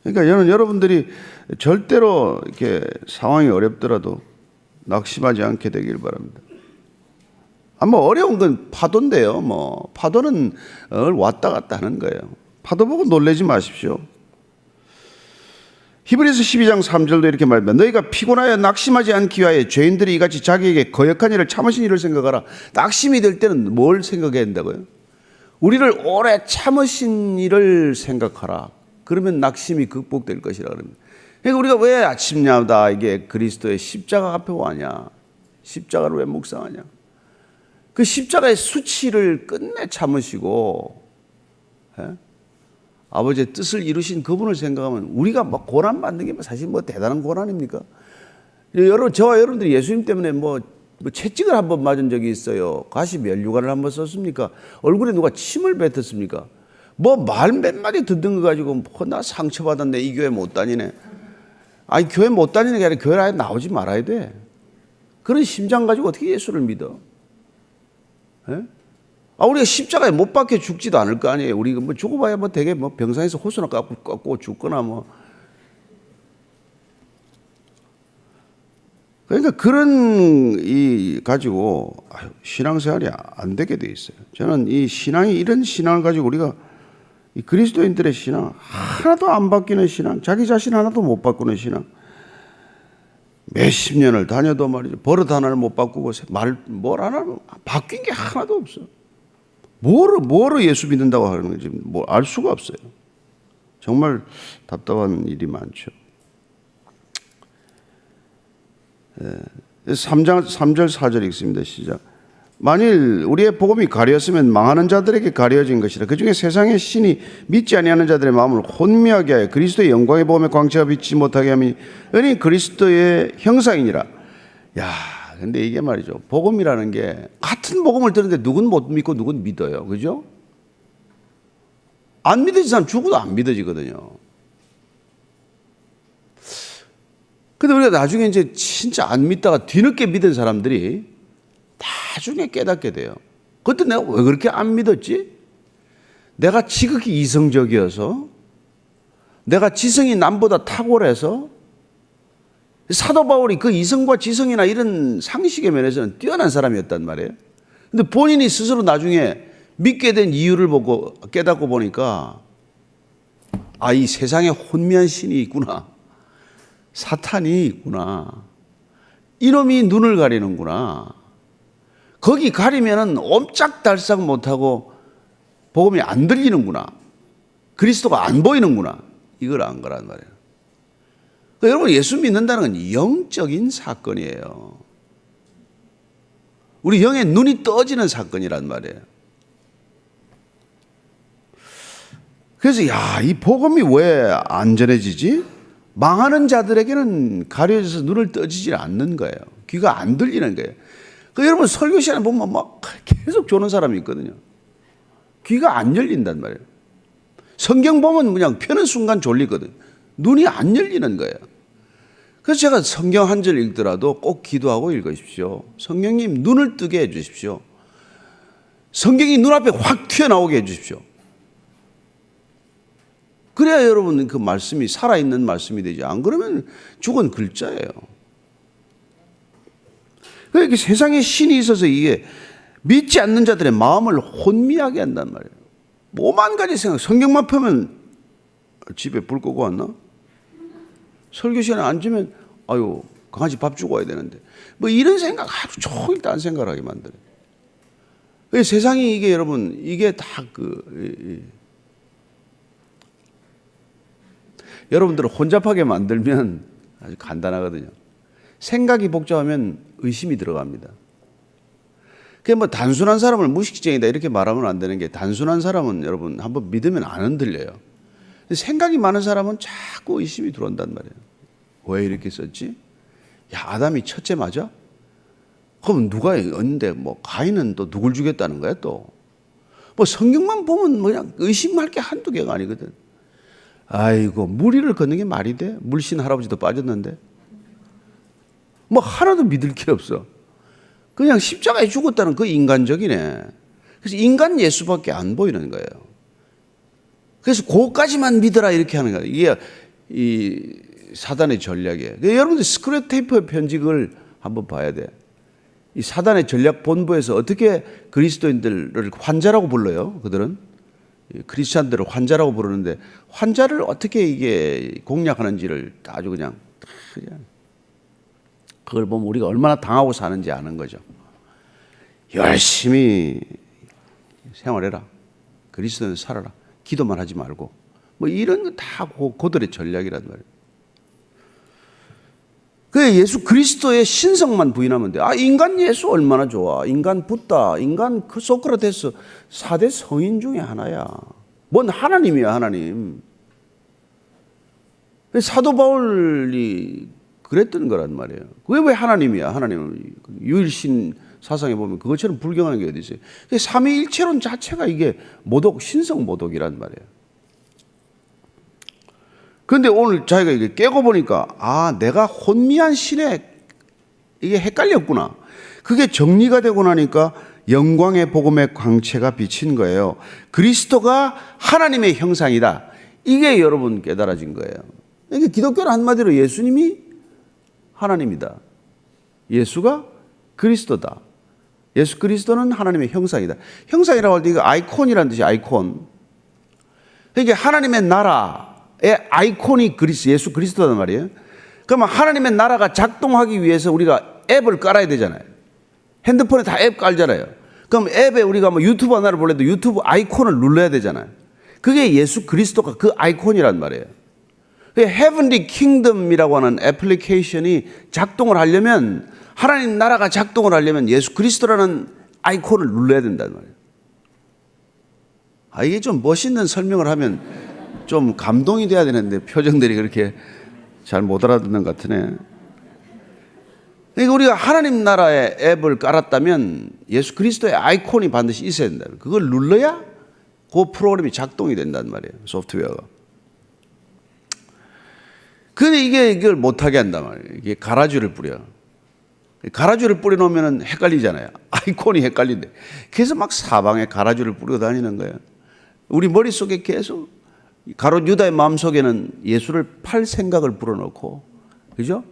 A: 그러니까 여러분들이 절대로 이렇게 상황이 어렵더라도 낙심하지 않게 되길 바랍니다. 어려운 건 파도인데요. 파도는 왔다 갔다 하는 거예요. 파도 보고 놀라지 마십시오. 히브리서 12장 3절도 이렇게 말합니다. 너희가 피곤하여 낙심하지 않기 위하여 죄인들이 이같이 자기에게 거역한 일을 참으신 일을 생각하라. 낙심이 될 때는 뭘 생각해야 된다고요? 우리를 오래 참으신 일을 생각하라. 그러면 낙심이 극복될 것이라 그럽니다. 그러니까 우리가 왜 아침마다 이게 그리스도의 십자가 앞에 와냐, 십자가를 왜 묵상하냐, 그 십자가의 수치를 끝내 참으시고 아버지의 뜻을 이루신 그분을 생각하면 우리가 고난 받는 게 사실 대단한 고난입니까? 저와 여러분들이 예수님 때문에 채찍을 한번 맞은 적이 있어요. 가시 면류관을 한번 썼습니까? 얼굴에 누가 침을 뱉었습니까? 말 몇 마디 듣는 거 가지고 나 상처받았네, 이 교회 못 다니네. 아니, 교회 못 다니는 게 아니라 교회 아예 나오지 말아야 돼. 그런 심장 가지고 어떻게 예수를 믿어? 우리가 십자가에 못 박혀 죽지도 않을 거 아니에요. 우리가 죽어봐야 되게 병상에서 호수나 깎고 죽거나 그러니까 그런 가지고 신앙생활이 안 되게 돼 있어요. 저는 이 신앙이, 이런 신앙을 가지고 우리가 이 그리스도인들의 신앙, 하나도 안 바뀌는 신앙, 자기 자신 하나도 못 바꾸는 신앙, 몇십 년을 다녀도 말이죠, 버릇 하나를 못 바꾸고 뭘 하나 바뀐 게 하나도 없어. 뭐로 예수 믿는다고 하는 건지 알 수가 없어요. 정말 답답한 일이 많죠. 3절 4절 읽습니다. 시작. 만일 우리의 복음이 가려졌으면 망하는 자들에게 가려진 것이라. 그중에 세상의 신이 믿지 아니하는 자들의 마음을 혼미하게 하여 그리스도의 영광의 복음의 광채가 비치지 못하게 하니 은히 그리스도의 형상이니라. 근데 이게 말이죠, 복음이라는 게 같은 복음을 들었는데 누군 못 믿고 누군 믿어요. 그죠? 안 믿어진 사람 죽어도 안 믿어지거든요. 근데 우리가 나중에 이제 진짜 안 믿다가 뒤늦게 믿은 사람들이 나중에 깨닫게 돼요. 그때 내가 왜 그렇게 안 믿었지? 내가 지극히 이성적이어서, 내가 지성이 남보다 탁월해서. 사도 바울이 그 이성과 지성이나 이런 상식의 면에서는 뛰어난 사람이었단 말이에요. 근데 본인이 스스로 나중에 믿게 된 이유를 보고 깨닫고 보니까, 아, 이 세상에 혼미한 신이 있구나. 사탄이 있구나. 이놈이 눈을 가리는구나. 거기 가리면은 옴짝달싹 못하고 복음이 안 들리는구나. 그리스도가 안 보이는구나. 이걸 안 거란 말이에요. 그러니까 여러분, 예수 믿는다는 건 영적인 사건이에요. 우리 영의 눈이 떠지는 사건이란 말이에요. 그래서 야, 이 복음이 왜 안 전해지지? 망하는 자들에게는 가려져서 눈을 떠지지 않는 거예요. 귀가 안 들리는 거예요. 그 여러분 설교 시간에 보면 막 계속 조는 사람이 있거든요. 귀가 안 열린단 말이에요. 성경 보면 그냥 펴는 순간 졸리거든요. 눈이 안 열리는 거예요. 그래서 제가 성경 한 절 읽더라도 꼭 기도하고 읽으십시오. 성령님 눈을 뜨게 해 주십시오. 성경이 눈앞에 확 튀어나오게 해 주십시오. 그래야 여러분 그 말씀이 살아있는 말씀이 되지. 안 그러면 죽은 글자예요. 그러니까 세상에 신이 있어서 이게 믿지 않는 자들의 마음을 혼미하게 한단 말이에요. 오만 가지 생각. 성경만 펴면 집에 불 끄고 왔나? 설교 시간에 앉으면 아유 강아지 밥 주고 와야 되는데 뭐 이런 생각 하루 종일 딴 생각을 하게 만들어요. 세상이 이게 여러분 이게 다 여러분들을 혼잡하게 만들면 아주 간단하거든요. 생각이 복잡하면 의심이 들어갑니다. 그게 뭐 단순한 사람을 무식쟁이다 이렇게 말하면 안 되는 게, 단순한 사람은 여러분 한번 믿으면 안 흔들려요. 생각이 많은 사람은 자꾸 의심이 들어온단 말이에요. 왜 이렇게 썼지? 야, 아담이 첫째 맞아? 그럼 누가 언제 뭐 가인은 또 누굴 죽였다는 거야 또? 뭐 성경만 보면 그냥 의심할 게 한두 개가 아니거든. 아이고 무리를 걷는 게 말이 돼? 물씬 할아버지도 빠졌는데 뭐 하나도 믿을 게 없어. 그냥 십자가에 죽었다는 그 인간적이네. 그래서 인간 예수밖에 안 보이는 거예요. 그래서 그것까지만 믿어라 이렇게 하는 거예요. 이게 이 사단의 전략이에요. 여러분들 스크랩테이프의 편집을 한번 봐야 돼. 이 사단의 전략 본부에서 어떻게 그리스도인들을 환자라고 불러요. 그들은 크리스찬들을 환자라고 부르는데 환자를 어떻게 이게 공략하는지를 아주 그냥 그걸 보면 우리가 얼마나 당하고 사는지 아는 거죠. 열심히 생활해라. 그리스도는 살아라. 기도만 하지 말고 뭐 이런 거 다 그들의 전략이란 말이에요. 그 예수 그리스도의 신성만 부인하면 돼. 아, 인간 예수 얼마나 좋아. 인간 붓다. 인간 그 소크라테스 4대 성인 중에 하나야. 뭔 하나님이야, 하나님. 사도 바울이 그랬던 거란 말이에요. 그게 왜 하나님이야, 하나님은. 유일신 사상에 보면 그것처럼 불경하는 게 어디 있어요. 삼위일체론 자체가 이게 모독, 신성 모독이란 말이에요. 그런데 오늘 자기가 이게 깨고 보니까 아, 내가 혼미한 신에 이게 헷갈렸구나. 그게 정리가 되고 나니까 영광의 복음의 광채가 비친 거예요. 그리스도가 하나님의 형상이다. 이게 여러분 깨달아진 거예요. 이게 기독교는 한마디로 예수님이 하나님이다. 예수가 그리스도다. 예수 그리스도는 하나님의 형상이다. 형상이라고 할 때 이거 아이콘이라는 뜻이 아이콘. 이게 하나님의 나라의 아이콘이 예수 그리스도란 말이에요. 그러면 하나님의 나라가 작동하기 위해서 우리가 앱을 깔아야 되잖아요. 핸드폰에 다 앱 깔잖아요. 그럼 앱에 우리가 뭐 유튜브 하나를 보려도 유튜브 아이콘을 눌러야 되잖아요. 그게 예수 그리스도가 그 아이콘이란 말이에요. 헤븐리 킹덤이라고 하는 애플리케이션이 작동을 하려면, 하나님 나라가 작동을 하려면 예수 그리스도라는 아이콘을 눌러야 된단 말이에요. 아, 이게 좀 멋있는 설명을 하면 좀 감동이 돼야 되는데 표정들이 그렇게 잘 못 알아듣는 것 같으네. 그러니까 우리가 하나님 나라의 앱을 깔았다면 예수 그리스도의 아이콘이 반드시 있어야 된다. 그걸 눌러야 그 프로그램이 작동이 된단 말이에요. 소프트웨어가. 근데 이걸 못하게 한단 말이에요. 이게 가라주를 뿌려. 가라주를 뿌려놓으면 헷갈리잖아요. 아이콘이 헷갈린대. 그래서 막 사방에 가라주를 뿌려 다니는 거예요. 우리 머릿속에 계속 가롯 유다의 마음속에는 예수를 팔 생각을 불어넣고, 그죠?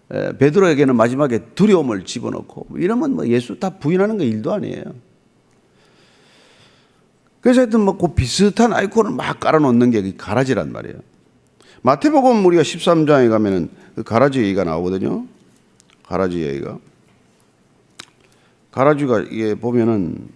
A: 베드로에게는 마지막에 두려움을 집어넣고, 이러면 뭐 예수 다 부인하는 거 일도 아니에요. 그래서 하여튼 뭐 그 비슷한 아이콘을 막 깔아놓는 게 가라지란 말이에요. 마태복음 우리가 13장에 가면은 그 가라지 얘기가 나오거든요. 가라지 얘기가. 가라지가 이게 보면은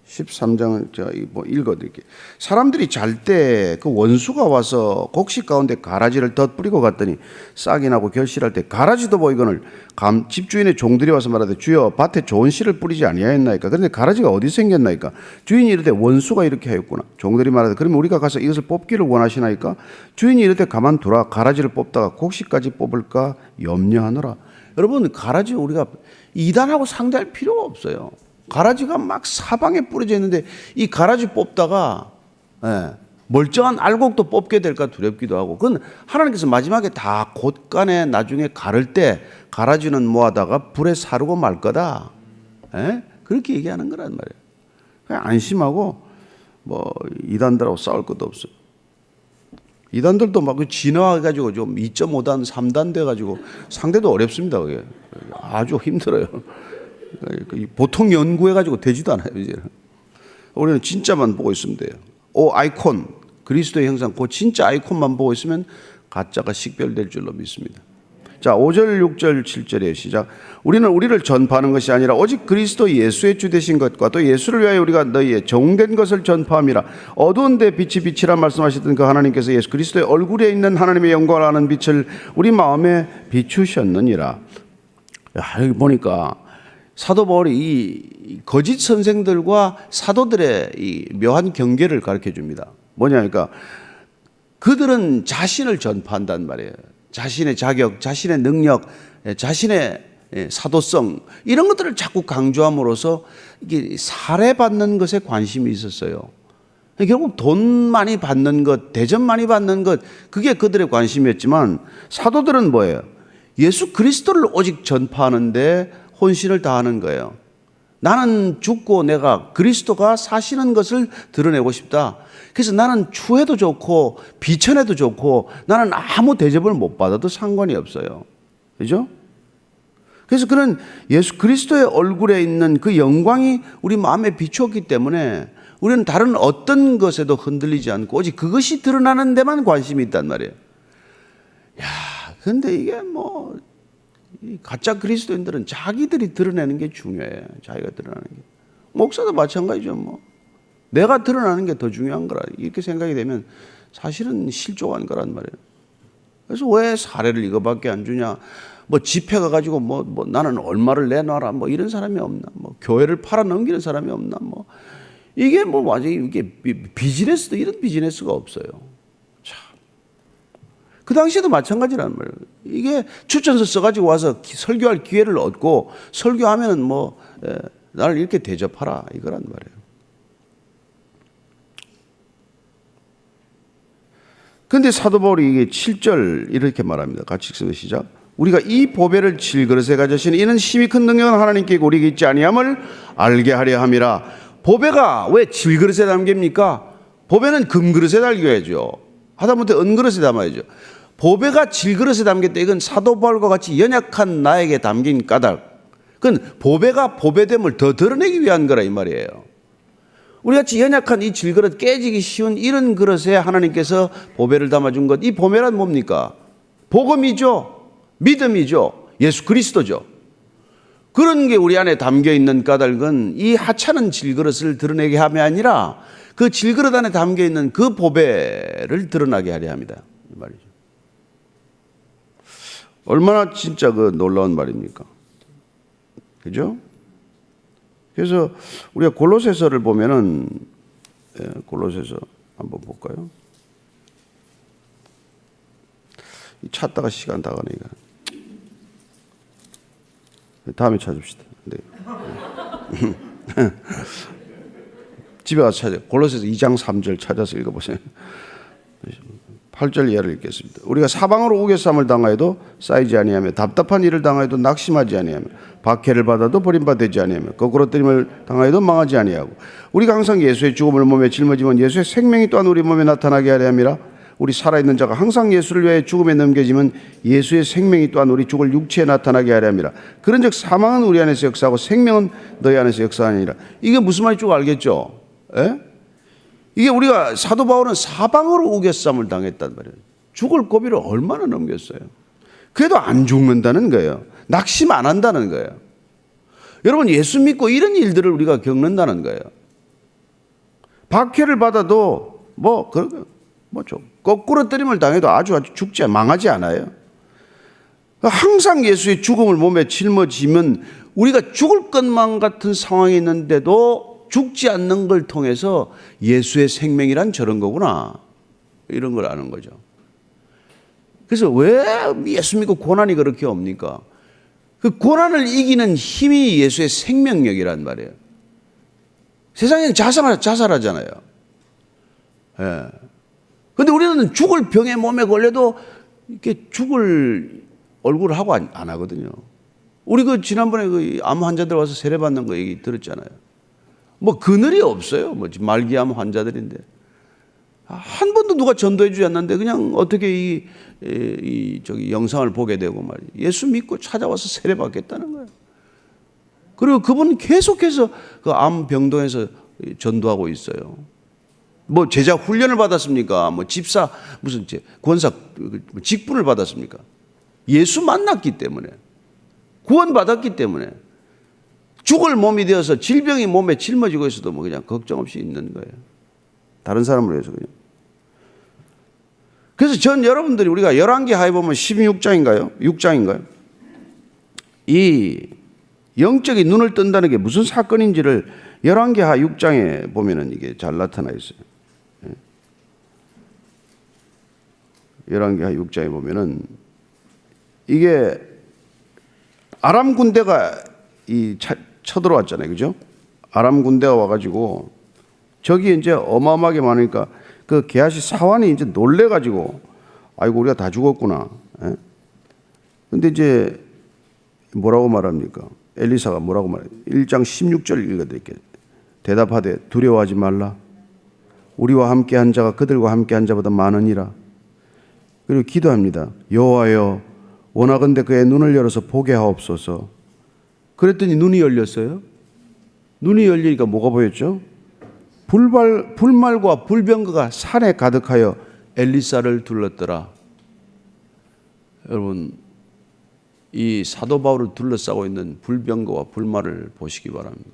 A: 13장을 제가 뭐 읽어드릴게요. 사람들이 잘 때 그 원수가 와서 곡식 가운데 가라지를 덧뿌리고 갔더니 싹이 나고 결실할 때 가라지도 보이거늘 집주인의 종들이 와서 말하되 주여 밭에 좋은 씨를 뿌리지 아니하였나이까. 그런데 가라지가 어디서 생겼나이까. 주인이 이르되 원수가 이렇게 하였구나. 종들이 말하되 그러면 우리가 가서 이것을 뽑기를 원하시나이까. 주인이 이르되 가만두라. 가라지를 뽑다가 곡식까지 뽑을까 염려하노라. 여러분, 가라지 우리가 이단하고 상대할 필요가 없어요. 가라지가 막 사방에 뿌려져 있는데 이 가라지 뽑다가 멀쩡한 알곡도 뽑게 될까 두렵기도 하고, 그건 하나님께서 마지막에 다 곳간에 나중에 가를 때 가라지는 모아다가 불에 사르고 말 거다. 그렇게 얘기하는 거란 말이에요. 그냥 안심하고 뭐 이단들하고 싸울 것도 없어요. 이단들도 막 진화해가지고 좀 2.5단, 3단 돼가지고 상대도 어렵습니다. 그게 아주 힘들어요. 보통 연구해가지고 되지도 않아요. 이제 우리는 진짜만 보고 있으면 돼요. 아이콘, 그리스도의 형상, 그 진짜 아이콘만 보고 있으면 가짜가 식별될 줄로 믿습니다. 자, 5절, 6절, 7절의 시작. 우리는 우리를 전파하는 것이 아니라 오직 그리스도 예수의 주 되신 것과 또 예수를 위하여 우리가 너희의 종된 것을 전파함이라. 어두운 데 빛이 빛이라 말씀하시던 그 하나님께서 예수 그리스도의 얼굴에 있는 하나님의 영광을 아는 빛을 우리 마음에 비추셨느니라. 여기 보니까 사도 바울이 이 거짓 선생들과 사도들의 이 묘한 경계를 가르쳐 줍니다. 뭐냐, 그러니까 그들은 자신을 전파한단 말이에요. 자신의 자격, 자신의 능력, 자신의 사도성, 이런 것들을 자꾸 강조함으로써 이게 살해받는 것에 관심이 있었어요. 결국 돈 많이 받는 것, 대접 많이 받는 것, 그게 그들의 관심이었지만 사도들은 뭐예요? 예수 그리스도를 오직 전파하는데 혼신을 다하는 거예요. 나는 죽고 내가 그리스도가 사시는 것을 드러내고 싶다. 그래서 나는 추해도 좋고 비천해도 좋고 나는 아무 대접을 못 받아도 상관이 없어요. 그죠? 그래서 그런 예수 그리스도의 얼굴에 있는 그 영광이 우리 마음에 비추었기 때문에 우리는 다른 어떤 것에도 흔들리지 않고 오직 그것이 드러나는 데만 관심이 있단 말이에요. 야, 근데 이게 뭐 가짜 그리스도인들은 자기들이 드러내는 게 중요해. 자기가 드러나는 게. 목사도 마찬가지죠. 뭐 내가 드러나는 게 더 중요한 거라 이렇게 생각이 되면 사실은 실족한 거란 말이에요. 그래서 왜 사례를 이거밖에 안 주냐? 뭐 집회 가가지고 뭐 나는 얼마를 내놔라 뭐 이런 사람이 없나? 뭐 교회를 팔아 넘기는 사람이 없나? 뭐 이게 뭐 완전히 이게 비즈니스도 이런 비즈니스가 없어요. 그 당시에도 마찬가지란 말이에요. 이게 추천서 써가지고 와서 설교할 기회를 얻고 설교하면은 뭐 나를 이렇게 대접하라 이거란 말이에요. 그런데 사도 바울이 이게 7절 이렇게 말합니다. 같이 읽습니다. 시작. 우리가 이 보배를 질그릇에 가져신 이는 심히 큰 능력은 하나님께 있고 우리에게 있지 아니함을 알게 하려 함이라. 보배가 왜 질그릇에 담깁니까? 보배는 금그릇에 담겨야죠. 하다못해 은그릇에 담아야죠. 보배가 질그릇에 담겼다. 이건 사도 바울과 같이 연약한 나에게 담긴 까닭. 그건 보배가 보배됨을 더 드러내기 위한 거라 이 말이에요. 우리같이 연약한 이 질그릇, 깨지기 쉬운 이런 그릇에 하나님께서 보배를 담아준 것. 이 보배란 뭡니까? 복음이죠. 믿음이죠. 예수 그리스도죠. 그런 게 우리 안에 담겨 있는 까닭은 이 하찮은 질그릇을 드러내게 함이 아니라 그 질그릇 안에 담겨 있는 그 보배를 드러나게 하려 합니다. 이 말이죠. 얼마나 진짜 그 놀라운 말입니까? 그죠? 그래서 우리가 골로새서를 보면은 골로새서 한번 볼까요? 찾다가 시간 다 가네 이거. 다음에 찾읍시다. 네. 집에 가서 찾아요. 골로새서 2장 3절 찾아서 읽어보세요. 8절 이하를 읽겠습니다. 우리가 사방으로 우겨쌈을 당하여도 쌓이지 아니하며 답답한 일을 당하여도 낙심하지 아니하며 박해를 받아도 버림받지 아니하며 거꾸로 뜨림을 당하여도 망하지 아니하고 우리가 항상 예수의 죽음을 몸에 짊어지면 예수의 생명이 또한 우리 몸에 나타나게 하려 함이라. 우리 살아있는 자가 항상 예수를 위하여 죽음에 넘겨지면 예수의 생명이 또한 우리 죽을 육체에 나타나게 하려 함이라. 그런즉 사망은 우리 안에서 역사하고 생명은 너희 안에서 역사하니라. 이게 무슨 말인지 쭉 알겠죠? 에? 이게 우리가 사도 바울은 사방으로 우겨쌈을 당했단 말이에요. 죽을 고비를 얼마나 넘겼어요. 그래도 안 죽는다는 거예요. 낙심 안 한다는 거예요. 여러분, 예수 믿고 이런 일들을 우리가 겪는다는 거예요. 박해를 받아도 거꾸로 뜨림을 당해도 아주 죽지 망하지 않아요. 항상 예수의 죽음을 몸에 짊어지면 우리가 죽을 것만 같은 상황이 있는데도 죽지 않는 걸 통해서 예수의 생명이란 저런 거구나, 이런 걸 아는 거죠. 그래서 왜 예수 믿고 고난이 그렇게 옵니까? 그 고난을 이기는 힘이 예수의 생명력이란 말이에요. 세상에는 자살하잖아요. 예. 근데 우리는 죽을 병에 몸에 걸려도 이렇게 죽을 얼굴을 하고 안 하거든요. 우리 지난번에 암 환자들 와서 세례받는 거 얘기 들었잖아요. 그늘이 없어요. 말기암 환자들인데 한 번도 누가 전도해 주지 않는데 그냥 어떻게 저기 영상을 보게 되고 말이에요. 예수 믿고 찾아와서 세례받겠다는 거예요. 그리고 그분은 계속해서 그 암 병동에서 전도하고 있어요. 제자 훈련을 받았습니까? 집사 무슨 권사 직분을 받았습니까? 예수 만났기 때문에, 구원받았기 때문에, 죽을 몸이 되어서 질병이 몸에 짊어지고 있어도 그냥 걱정 없이 있는 거예요. 다른 사람을 위해서 그냥. 그래서 전 여러분들이 우리가 열왕기 하에 보면 16장인가요? 6장인가요? 이 영적인 눈을 뜬다는 게 무슨 사건인지를 열왕기 하 6장에 보면은 이게 잘 나타나 있어요. 열왕기 하 6장에 보면은 이게 아람 군대가 쳐들어왔잖아요. 그죠? 아람 군대가 와가지고 저기 이제 어마어마하게 많으니까 그 게하시 사환이 이제 놀래가지고 아이고 우리가 다 죽었구나. 근데 이제 뭐라고 말합니까? 엘리사가 뭐라고 말해요? 1장 16절 읽어드릴게요. 대답하되 두려워하지 말라. 우리와 함께 한 자가 그들과 함께 한 자보다 많으니라. 그리고 기도합니다. 여호와여 원하건대 그의 눈을 열어서 보게 하옵소서. 그랬더니 눈이 열렸어요. 눈이 열리니까 뭐가 보였죠? 불말과 불병거가 산에 가득하여 엘리사를 둘렀더라. 여러분, 이 사도 바울을 둘러싸고 있는 불병거와 불말을 보시기 바랍니다.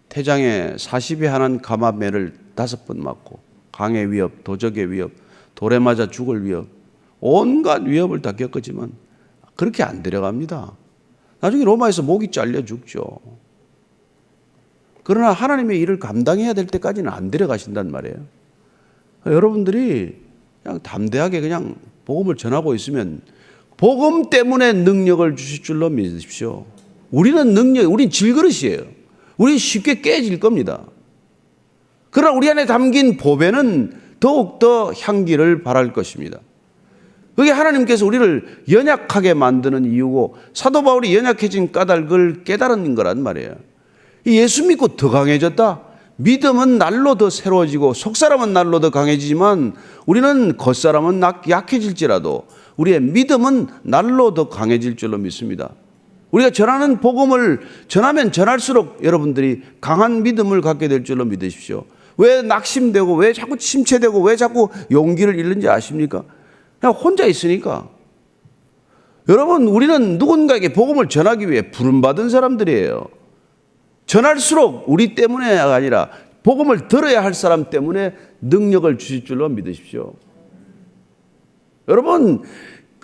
A: 태장에 40에 한한 가마매를 5번 맞고 강의 위협, 도적의 위협, 돌에 맞아 죽을 위협, 온갖 위협을 다 겪었지만 그렇게 안 데려갑니다. 나중에 로마에서 목이 잘려 죽죠. 그러나 하나님의 일을 감당해야 될 때까지는 안 데려가신단 말이에요. 여러분들이 그냥 담대하게 그냥 복음을 전하고 있으면 복음 때문에 능력을 주실 줄로 믿으십시오. 우린 질그릇이에요. 우린 쉽게 깨질 겁니다. 그러나 우리 안에 담긴 보배는 더욱더 향기를 발할 것입니다. 그게 하나님께서 우리를 연약하게 만드는 이유고 사도 바울이 연약해진 까닭을 깨달은 거란 말이에요. 예수 믿고 더 강해졌다. 믿음은 날로 더 새로워지고 속사람은 날로 더 강해지지만 우리는 겉사람은 약해질지라도 우리의 믿음은 날로 더 강해질 줄로 믿습니다. 우리가 전하는 복음을 전하면 전할수록 여러분들이 강한 믿음을 갖게 될 줄로 믿으십시오. 왜 낙심되고 왜 자꾸 침체되고 왜 자꾸 용기를 잃는지 아십니까? 그냥 혼자 있으니까. 여러분, 우리는 누군가에게 복음을 전하기 위해 부름받은 사람들이에요. 전할수록 우리 때문에가 아니라 복음을 들어야 할 사람 때문에 능력을 주실 줄로 믿으십시오. 여러분,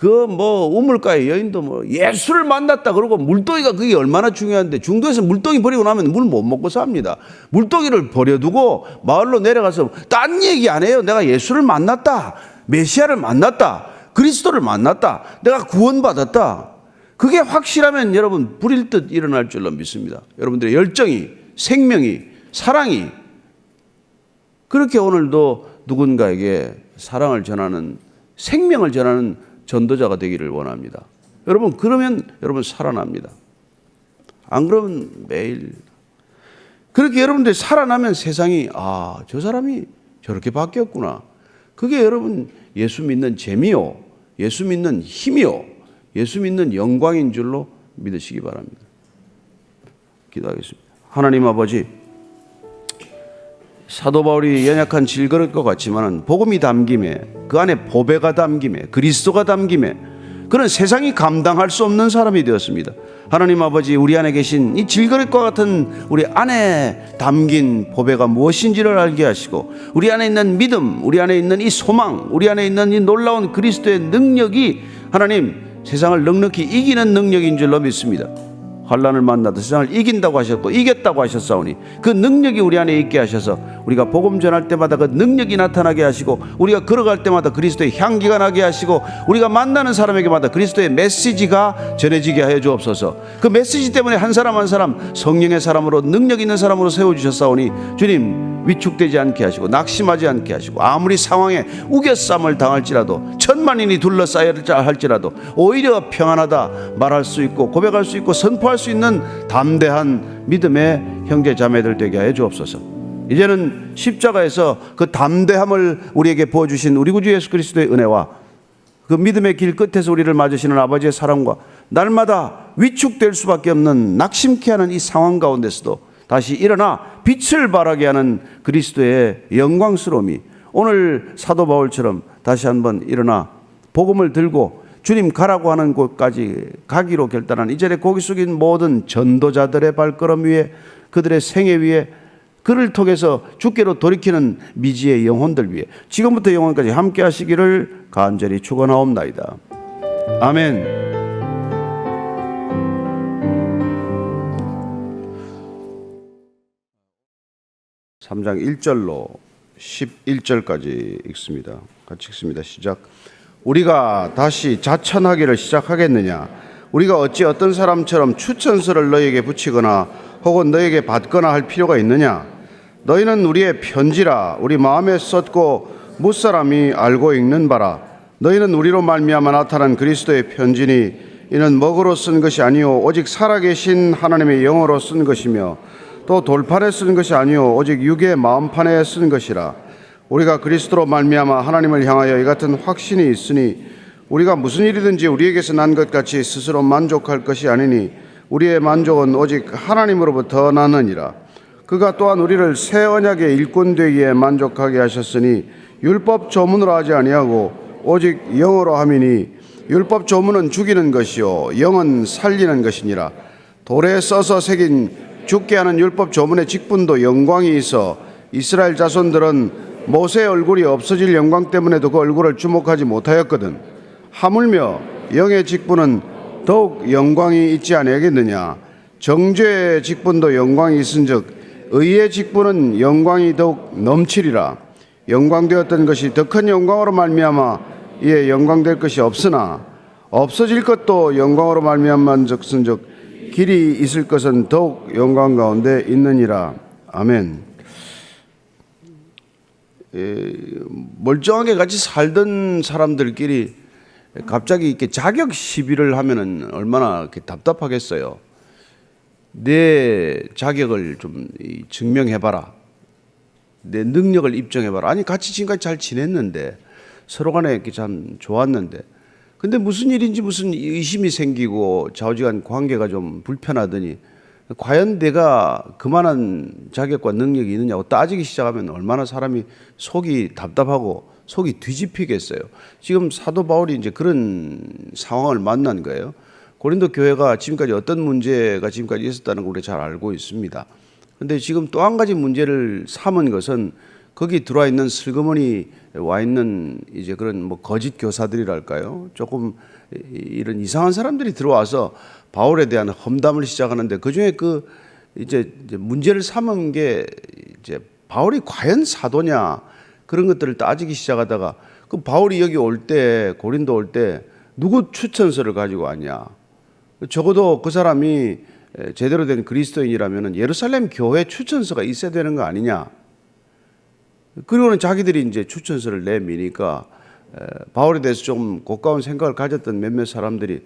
A: 우물가의 여인도 예수를 만났다 그러고 물동이가 그게 얼마나 중요한데 중도에서 물동이 버리고 나면 물 못 먹고 삽니다. 물동이를 버려두고 마을로 내려가서 딴 얘기 안 해요. 내가 예수를 만났다. 메시아를 만났다. 그리스도를 만났다. 내가 구원받았다. 그게 확실하면 여러분 불일 듯 일어날 줄로 믿습니다. 여러분들의 열정이, 생명이 사랑이 그렇게 오늘도 누군가에게 사랑을 전하는, 생명을 전하는 전도자가 되기를 원합니다. 여러분, 그러면 여러분 살아납니다. 안 그러면 매일 그렇게 여러분들이 살아나면 세상이 저 사람이 저렇게 바뀌었구나. 그게 여러분 예수 믿는 재미요, 예수 믿는 힘이요, 예수 믿는 영광인 줄로 믿으시기 바랍니다. 기도하겠습니다. 하나님 아버지, 사도 바울이 연약한 질그릇 것 같지만 복음이 담김에, 그 안에 보배가 담김에, 그리스도가 담김에 그런 세상이 감당할 수 없는 사람이 되었습니다. 하나님 아버지, 우리 안에 계신 이 질그릇과 같은 우리 안에 담긴 보배가 무엇인지를 알게 하시고, 우리 안에 있는 믿음, 우리 안에 있는 이 소망, 우리 안에 있는 이 놀라운 그리스도의 능력이 하나님 세상을 넉넉히 이기는 능력인 줄로 믿습니다. 환난을 만나도 세상을 이긴다고 하셨고 이겼다고 하셨사오니 그 능력이 우리 안에 있게 하셔서 우리가 복음 전할 때마다 그 능력이 나타나게 하시고, 우리가 걸어갈 때마다 그리스도의 향기가 나게 하시고, 우리가 만나는 사람에게마다 그리스도의 메시지가 전해지게 하여 주옵소서. 그 메시지 때문에 한 사람 한 사람 성령의 사람으로, 능력 있는 사람으로 세워주셨사오니 주님, 위축되지 않게 하시고 낙심하지 않게 하시고, 아무리 상황에 우겨쌈을 당할지라도, 천만인이 둘러싸야 할지라도 오히려 평안하다 말할 수 있고 고백할 수 있고 선포할 수 있는 담대한 믿음의 형제 자매들 되게 하여 주옵소서. 이제는 십자가에서 그 담대함을 우리에게 부어주신 우리 구주 예수 그리스도의 은혜와 그 믿음의 길 끝에서 우리를 맞으시는 아버지의 사랑과 날마다 위축될 수밖에 없는 낙심케 하는 이 상황 가운데서도 다시 일어나 빛을 발하게 하는 그리스도의 영광스러움이 오늘 사도 바울처럼 다시 한번 일어나 복음을 들고 주님 가라고 하는 곳까지 가기로 결단한 이전에 고개 숙인 모든 전도자들의 발걸음 위에, 그들의 생애 위에, 그를 통해서 주께로 돌이키는 미지의 영혼들 위에 지금부터 영원까지 함께 하시기를 간절히 축원하옵나이다. 아멘. 3장 1절로 11절까지 읽습니다. 같이 읽습니다. 시작. 우리가 다시 자천하기를 시작하겠느냐? 우리가 어찌 어떤 사람처럼 추천서를 너희에게 붙이거나 혹은 너희에게 받거나 할 필요가 있느냐? 너희는 우리의 편지라. 우리 마음에 썼고 무사람이 알고 읽는 바라. 너희는 우리로 말미암아 나타난 그리스도의 편지니 이는 먹으로 쓴 것이 아니요 오직 살아계신 하나님의 영으로 쓴 것이며 또 돌판에 쓴 것이 아니요 오직 육의 마음판에 쓴 것이라. 우리가 그리스도로 말미암아 하나님을 향하여 이 같은 확신이 있으니 우리가 무슨 일이든지 우리에게서 난 것 같이 스스로 만족할 것이 아니니 우리의 만족은 오직 하나님으로부터 나느니라. 그가 또한 우리를 새 언약의 일꾼 되기에 만족하게 하셨으니 율법 조문으로 하지 아니하고 오직 영으로 함이니 율법 조문은 죽이는 것이요 영은 살리는 것이니라. 돌에 써서 새긴 죽게 하는 율법 조문의 직분도 영광이 있어 이스라엘 자손들은 모세의 얼굴이 없어질 영광 때문에도 그 얼굴을 주목하지 못하였거든. 하물며 영의 직분은 더욱 영광이 있지 아니하겠느냐? 정죄의 직분도 영광이 있은즉 의의 직분은 영광이 더욱 넘치리라. 영광되었던 것이 더 큰 영광으로 말미암아 이에 영광될 것이 없으나 없어질 것도 영광으로 말미암은즉 길이 있을 것은 더욱 영광 가운데 있느니라. 아멘. 멀쩡하게 같이 살던 사람들끼리 갑자기 이렇게 자격 시비를 하면은 얼마나 이렇게 답답하겠어요. 내 자격을 좀 증명해봐라. 내 능력을 입증해봐라. 아니 같이 지금까지 잘 지냈는데 서로 간에 이렇게 참 좋았는데 근데 무슨 일인지 무슨 의심이 생기고 좌우지간 관계가 좀 불편하더니 과연 내가 그만한 자격과 능력이 있느냐고 따지기 시작하면 얼마나 사람이 속이 답답하고 속이 뒤집히겠어요. 지금 사도 바울이 이제 그런 상황을 만난 거예요. 고린도 교회가 지금까지 어떤 문제가 지금까지 있었다는 걸 우리가 잘 알고 있습니다. 그런데 지금 또 한 가지 문제를 삼은 것은 거기 들어와 있는 슬그머니 와 있는 이제 그런 뭐 거짓 교사들이랄까요? 조금 이런 이상한 사람들이 들어와서 바울에 대한 험담을 시작하는데 그 중에 그 이제 문제를 삼은 게 이제 바울이 과연 사도냐 그런 것들을 따지기 시작하다가 그 바울이 여기 올 때 고린도 올 때 누구 추천서를 가지고 왔냐? 적어도 그 사람이 제대로 된 그리스도인이라면 예루살렘 교회 추천서가 있어야 되는 거 아니냐. 그리고는 자기들이 이제 추천서를 내미니까 바울에 대해서 좀 고가운 생각을 가졌던 몇몇 사람들이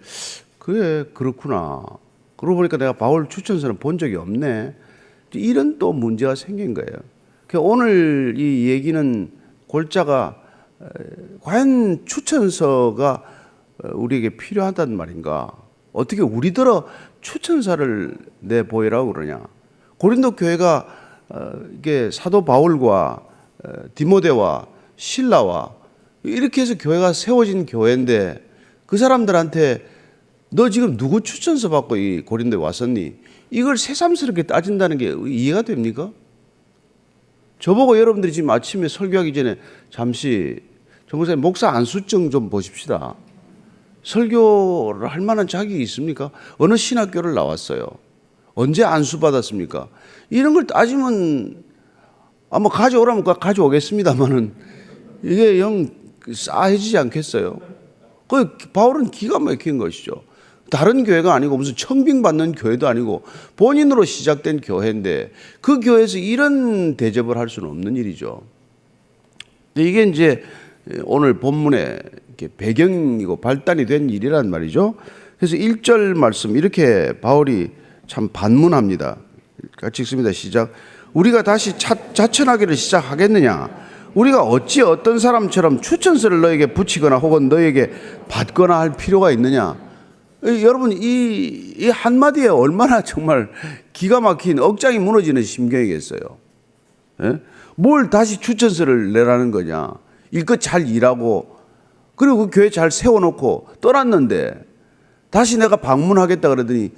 A: 그래 그렇구나. 그러고 보니까 내가 바울 추천서는 본 적이 없네. 이런 또 문제가 생긴 거예요. 오늘 이 얘기는 골자가 과연 추천서가 우리에게 필요하단 말인가? 어떻게 우리들어 추천서를 내보이라고 그러냐? 고린도 교회가 이게 사도 바울과 디모데와 실라와 이렇게 해서 교회가 세워진 교회인데 그 사람들한테 너 지금 누구 추천서 받고 이 고린도에 왔었니? 이걸 새삼스럽게 따진다는 게 이해가 됩니까? 저보고 여러분들이 지금 아침에 설교하기 전에 잠시 정목사님 목사 안수증 좀 보십시다. 설교를 할 만한 자격이 있습니까? 어느 신학교를 나왔어요? 언제 안수 받았습니까? 이런 걸 따지면 아마 가져오라면 가져오겠습니다만은 이게 영 싸해지지 않겠어요? 그 바울은 기가 막힌 것이죠. 다른 교회가 아니고 무슨 청빙받는 교회도 아니고 본인으로 시작된 교회인데 그 교회에서 이런 대접을 할 수는 없는 일이죠. 이게 이제 오늘 본문의 배경이고 발단이 된 일이란 말이죠. 그래서 1절 말씀 이렇게 바울이 참 반문합니다. 같이 읽습니다. 시작. 우리가 다시 자천하기를 시작하겠느냐? 우리가 어찌 어떤 사람처럼 추천서를 너에게 붙이거나 혹은 너에게 받거나 할 필요가 있느냐? 여러분 이 한마디에 얼마나 정말 기가 막힌 억장이 무너지는 심경이겠어요. 예? 뭘 다시 추천서를 내라는 거냐? 일껏 잘 일하고 그리고 그 교회 잘 세워놓고 떠났는데 다시 내가 방문하겠다 그러더니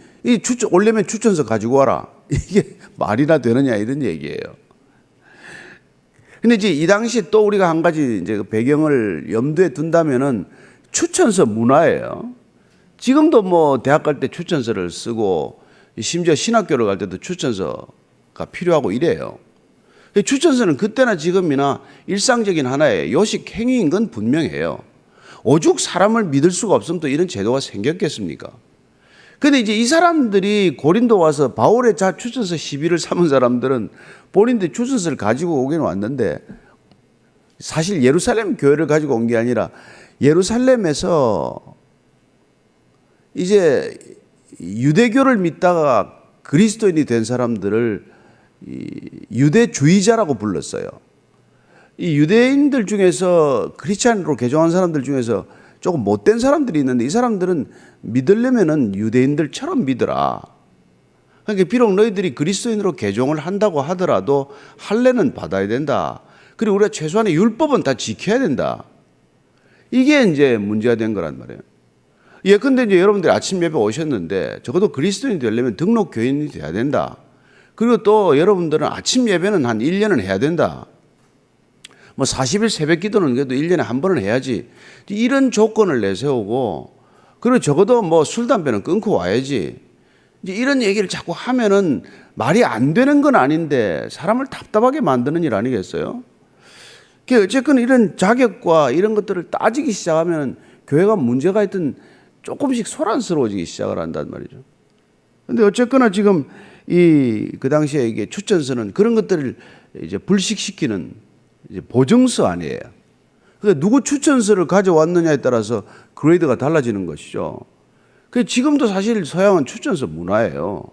A: 오려면 추천서 가지고 와라. 이게 말이나 되느냐 이런 얘기예요. 근데 이제 이 당시에 또 우리가 한 가지 이제 배경을 염두에 둔다면은 추천서 문화예요. 지금도 뭐 대학 갈 때 추천서를 쓰고 심지어 신학교를 갈 때도 추천서가 필요하고 이래요. 추천서는 그때나 지금이나 일상적인 하나의 요식 행위인 건 분명해요. 오죽 사람을 믿을 수가 없으면 또 이런 제도가 생겼겠습니까? 근데 이제 이 사람들이 고린도 와서 바울의 추천서 시비를 삼은 사람들은 본인들 추천서를 가지고 오긴 왔는데 사실 예루살렘 교회를 가지고 온 게 아니라 예루살렘에서 이제 유대교를 믿다가 그리스도인이 된 사람들을 유대주의자라고 불렀어요. 이 유대인들 중에서 크리스찬으로 개종한 사람들 중에서 조금 못된 사람들이 있는데 이 사람들은 믿으려면은 유대인들처럼 믿어라. 그러니까 비록 너희들이 그리스도인으로 개종을 한다고 하더라도 할례는 받아야 된다. 그리고 우리가 최소한의 율법은 다 지켜야 된다. 이게 이제 문제가 된 거란 말이에요. 예컨대 이제 여러분들이 아침 예배 오셨는데 적어도 그리스도인이 되려면 등록 교인이 돼야 된다. 그리고 또 여러분들은 아침 예배는 한 1년은 해야 된다. 뭐 40일 새벽 기도는 그래도 1년에 한 번은 해야지. 이런 조건을 내세우고 그리고 적어도 뭐 술, 담배는 끊고 와야지. 이제 이런 얘기를 자꾸 하면은 말이 안 되는 건 아닌데 사람을 답답하게 만드는 일 아니겠어요? 어쨌건 이런 자격과 이런 것들을 따지기 시작하면 교회가 문제가 있든 조금씩 소란스러워지기 시작을 한단 말이죠. 근데 어쨌거나 지금 그 당시에 이게 추천서는 그런 것들을 이제 불식시키는 이제 보증서 아니에요. 그러니까 누구 추천서를 가져왔느냐에 따라서 그레이드가 달라지는 것이죠. 지금도 사실 서양은 추천서 문화예요.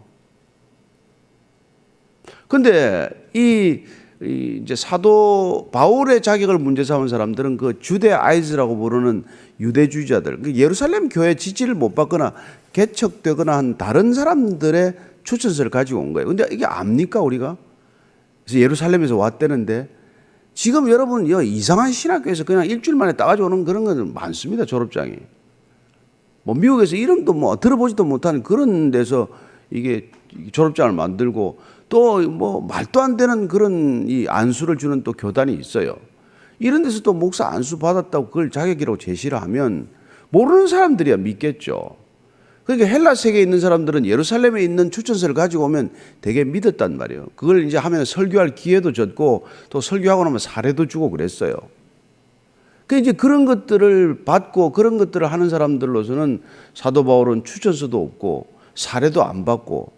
A: 근데 이제 사도 바울의 자격을 문제 삼은 사람들은 그 주데아이즈라고 부르는 유대주의자들, 예루살렘 교회 지지를 못 받거나 개척되거나 한 다른 사람들의 추천서를 가지고 온 거예요. 근데 이게 압니까 우리가? 그래서 예루살렘에서 왔다는데 지금 여러분 이상한 신학교에서 그냥 일주일 만에 따가지고 오는 그런 건 많습니다. 졸업장이. 뭐 미국에서 이름도 뭐 들어보지도 못하는 그런 데서 이게 졸업장을 만들고 또 뭐 말도 안 되는 그런 이 안수를 주는 또 교단이 있어요. 이런 데서 또 목사 안수 받았다고 그걸 자격이라고 제시를 하면 모르는 사람들이야 믿겠죠. 그러니까 헬라 세계에 있는 사람들은 예루살렘에 있는 추천서를 가지고 오면 되게 믿었단 말이에요. 그걸 이제 하면 설교할 기회도 줬고 또 설교하고 나면 사례도 주고 그랬어요. 그 이제 그런 것들을 받고 그런 것들을 하는 사람들로서는 사도 바울은 추천서도 없고 사례도 안 받고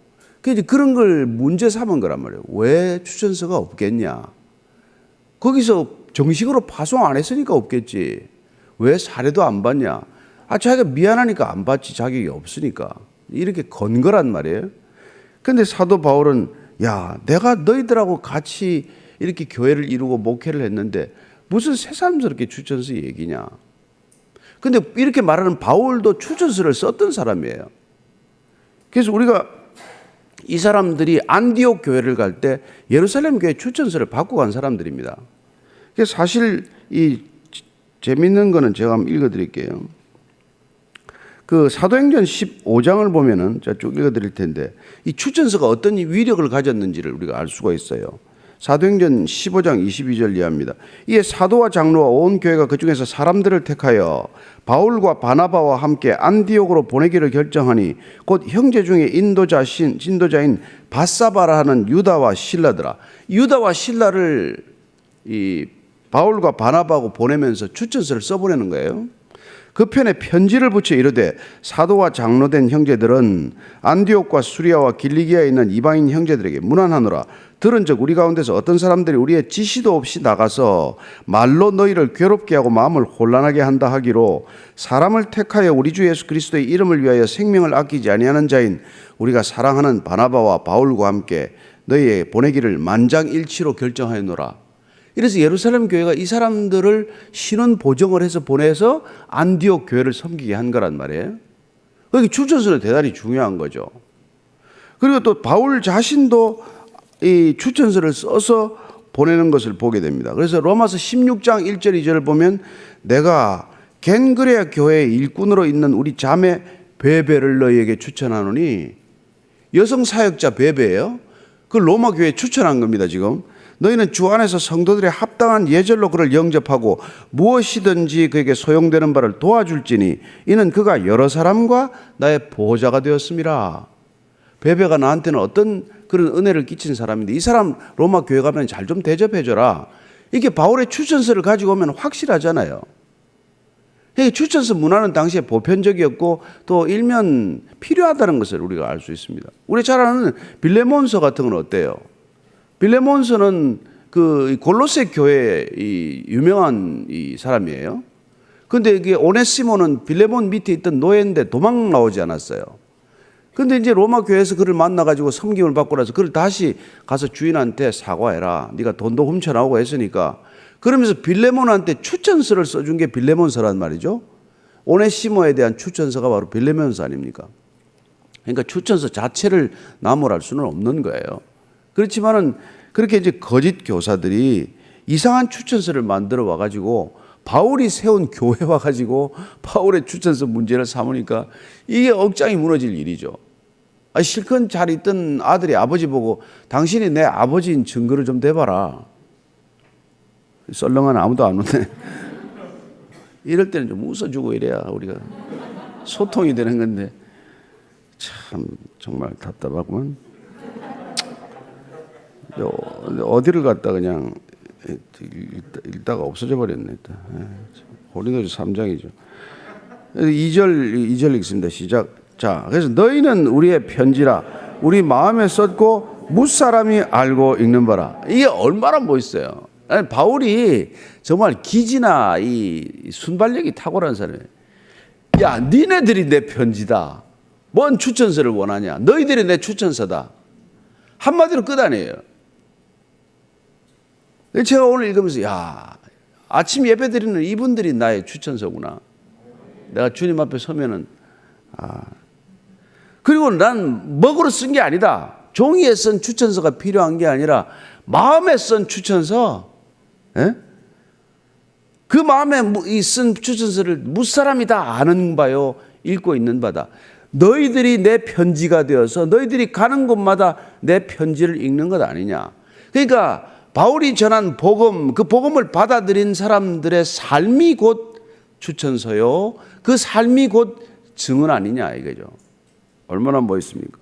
A: 이제 그런 걸 문제 삼은 거란 말이에요. 왜 추천서가 없겠냐? 거기서 정식으로 파송 안 했으니까 없겠지. 왜 사례도 안 받냐? 자기가 미안하니까 안 받지, 자격이 없으니까. 이렇게 건 거란 말이에요. 근데 사도 바울은 야, 내가 너희들하고 같이 이렇게 교회를 이루고 목회를 했는데 무슨 새삼스럽게 추천서 얘기냐? 근데 이렇게 말하는 바울도 추천서를 썼던 사람이에요. 그래서 우리가 이 사람들이 안디옥 교회를 갈 때 예루살렘 교회 추천서를 받고 간 사람들입니다. 그래서 사실 이 재밌는 거는 제가 한번 읽어드릴게요. 그 사도행전 15장을 보면은 제가 쭉 읽어드릴 텐데 이 추천서가 어떤 위력을 가졌는지를 우리가 알 수가 있어요. 사도행전 15장 22절 이하입니다. 이에 사도와 장로와 온 교회가 그 중에서 사람들을 택하여 바울과 바나바와 함께 안디옥으로 보내기를 결정하니 곧 형제 중에 진도자인 바사바라 하는 유다와 실라더라. 유다와 실라를 이 바울과 바나바하고 보내면서 추천서를 써보내는 거예요. 그 편에 편지를 붙여 이르되 사도와 장로된 형제들은 안디옥과 수리아와 길리기아에 있는 이방인 형제들에게 문안하노라. 들은즉 우리 가운데서 어떤 사람들이 우리의 지시도 없이 나가서 말로 너희를 괴롭게 하고 마음을 혼란하게 한다 하기로 사람을 택하여 우리 주 예수 그리스도의 이름을 위하여 생명을 아끼지 아니하는 자인 우리가 사랑하는 바나바와 바울과 함께 너희의 보내기를 만장일치로 결정하였노라. 이래서 예루살렘 교회가 이 사람들을 신원 보정을 해서 보내서 안디옥 교회를 섬기게 한 거란 말이에요. 여기 추천서는 대단히 중요한 거죠. 그리고 또 바울 자신도 이 추천서를 써서 보내는 것을 보게 됩니다. 그래서 로마서 16장 1절 2절을 보면 내가 겐그레아 교회의 일꾼으로 있는 우리 자매 베베를 너희에게 추천하노니 여성 사역자 베베예요. 그 로마 교회에 추천한 겁니다. 지금 너희는 주 안에서 성도들의 합당한 예절로 그를 영접하고 무엇이든지 그에게 소용되는 바를 도와줄지니 이는 그가 여러 사람과 나의 보호자가 되었음이라. 베베가 나한테는 어떤 그런 은혜를 끼친 사람인데 이 사람 로마 교회 가면 잘 좀 대접해줘라. 이게 바울의 추천서를 가지고 오면 확실하잖아요. 추천서 문화는 당시에 보편적이었고 또 일면 필요하다는 것을 우리가 알 수 있습니다. 우리 잘 아는 빌레몬서 같은 건 어때요? 빌레몬서는 그 골로새 교회의 이 유명한 이 사람이에요. 그런데 이게 오네시모는 빌레몬 밑에 있던 노예인데 도망 나오지 않았어요. 근데 이제 로마 교회에서 그를 만나가지고 섬김을 받고 나서 그를 다시 가서 주인한테 사과해라. 네가 돈도 훔쳐나오고 했으니까. 그러면서 빌레몬한테 추천서를 써준 게 빌레몬서란 말이죠. 오네시모에 대한 추천서가 바로 빌레몬서 아닙니까? 그러니까 추천서 자체를 나무랄 수는 없는 거예요. 그렇지만은 그렇게 이제 거짓 교사들이 이상한 추천서를 만들어 와가지고 바울이 세운 교회 와가지고 바울의 추천서 문제를 삼으니까 이게 억장이 무너질 일이죠. 실컷 잘 있던 아들이 아버지 보고 당신이 내 아버지인 증거를 좀 대봐라. 썰렁한 아무도 안 오네. 이럴 때는 좀 웃어주고 이래야 우리가 소통이 되는 건데 참 정말 답답하구만. 어디를 갔다 그냥 읽다가 없어져 버렸네. 고린도서 3장이죠. 2절 읽습니다. 시작. 자, 그래서 너희는 우리의 편지라 우리 마음에 썼고 무사람이 알고 읽는 바라. 이게 얼마나 멋있어요. 아니, 바울이 정말 기지나 이 순발력이 탁월한 사람이에요. 야, 니네들이 내 편지다. 뭔 추천서를 원하냐? 너희들이 내 추천서다. 한마디로 끝 아니에요. 제가 오늘 읽으면서 야, 아침 예배 드리는 이분들이 나의 추천서구나. 내가 주님 앞에 서면은 그리고 난 먹으로 쓴 게 아니다. 종이에 쓴 추천서가 필요한 게 아니라 마음에 쓴 추천서. 예? 그 마음에 쓴 추천서를 무사람이 다 아는 바요, 읽고 있는 바다. 너희들이 내 편지가 되어서 너희들이 가는 곳마다 내 편지를 읽는 것 아니냐. 그러니까 바울이 전한 복음, 그 복음을 받아들인 사람들의 삶이 곧 추천서요. 그 삶이 곧 증언 아니냐 이거죠. 얼마나 멋있습니까?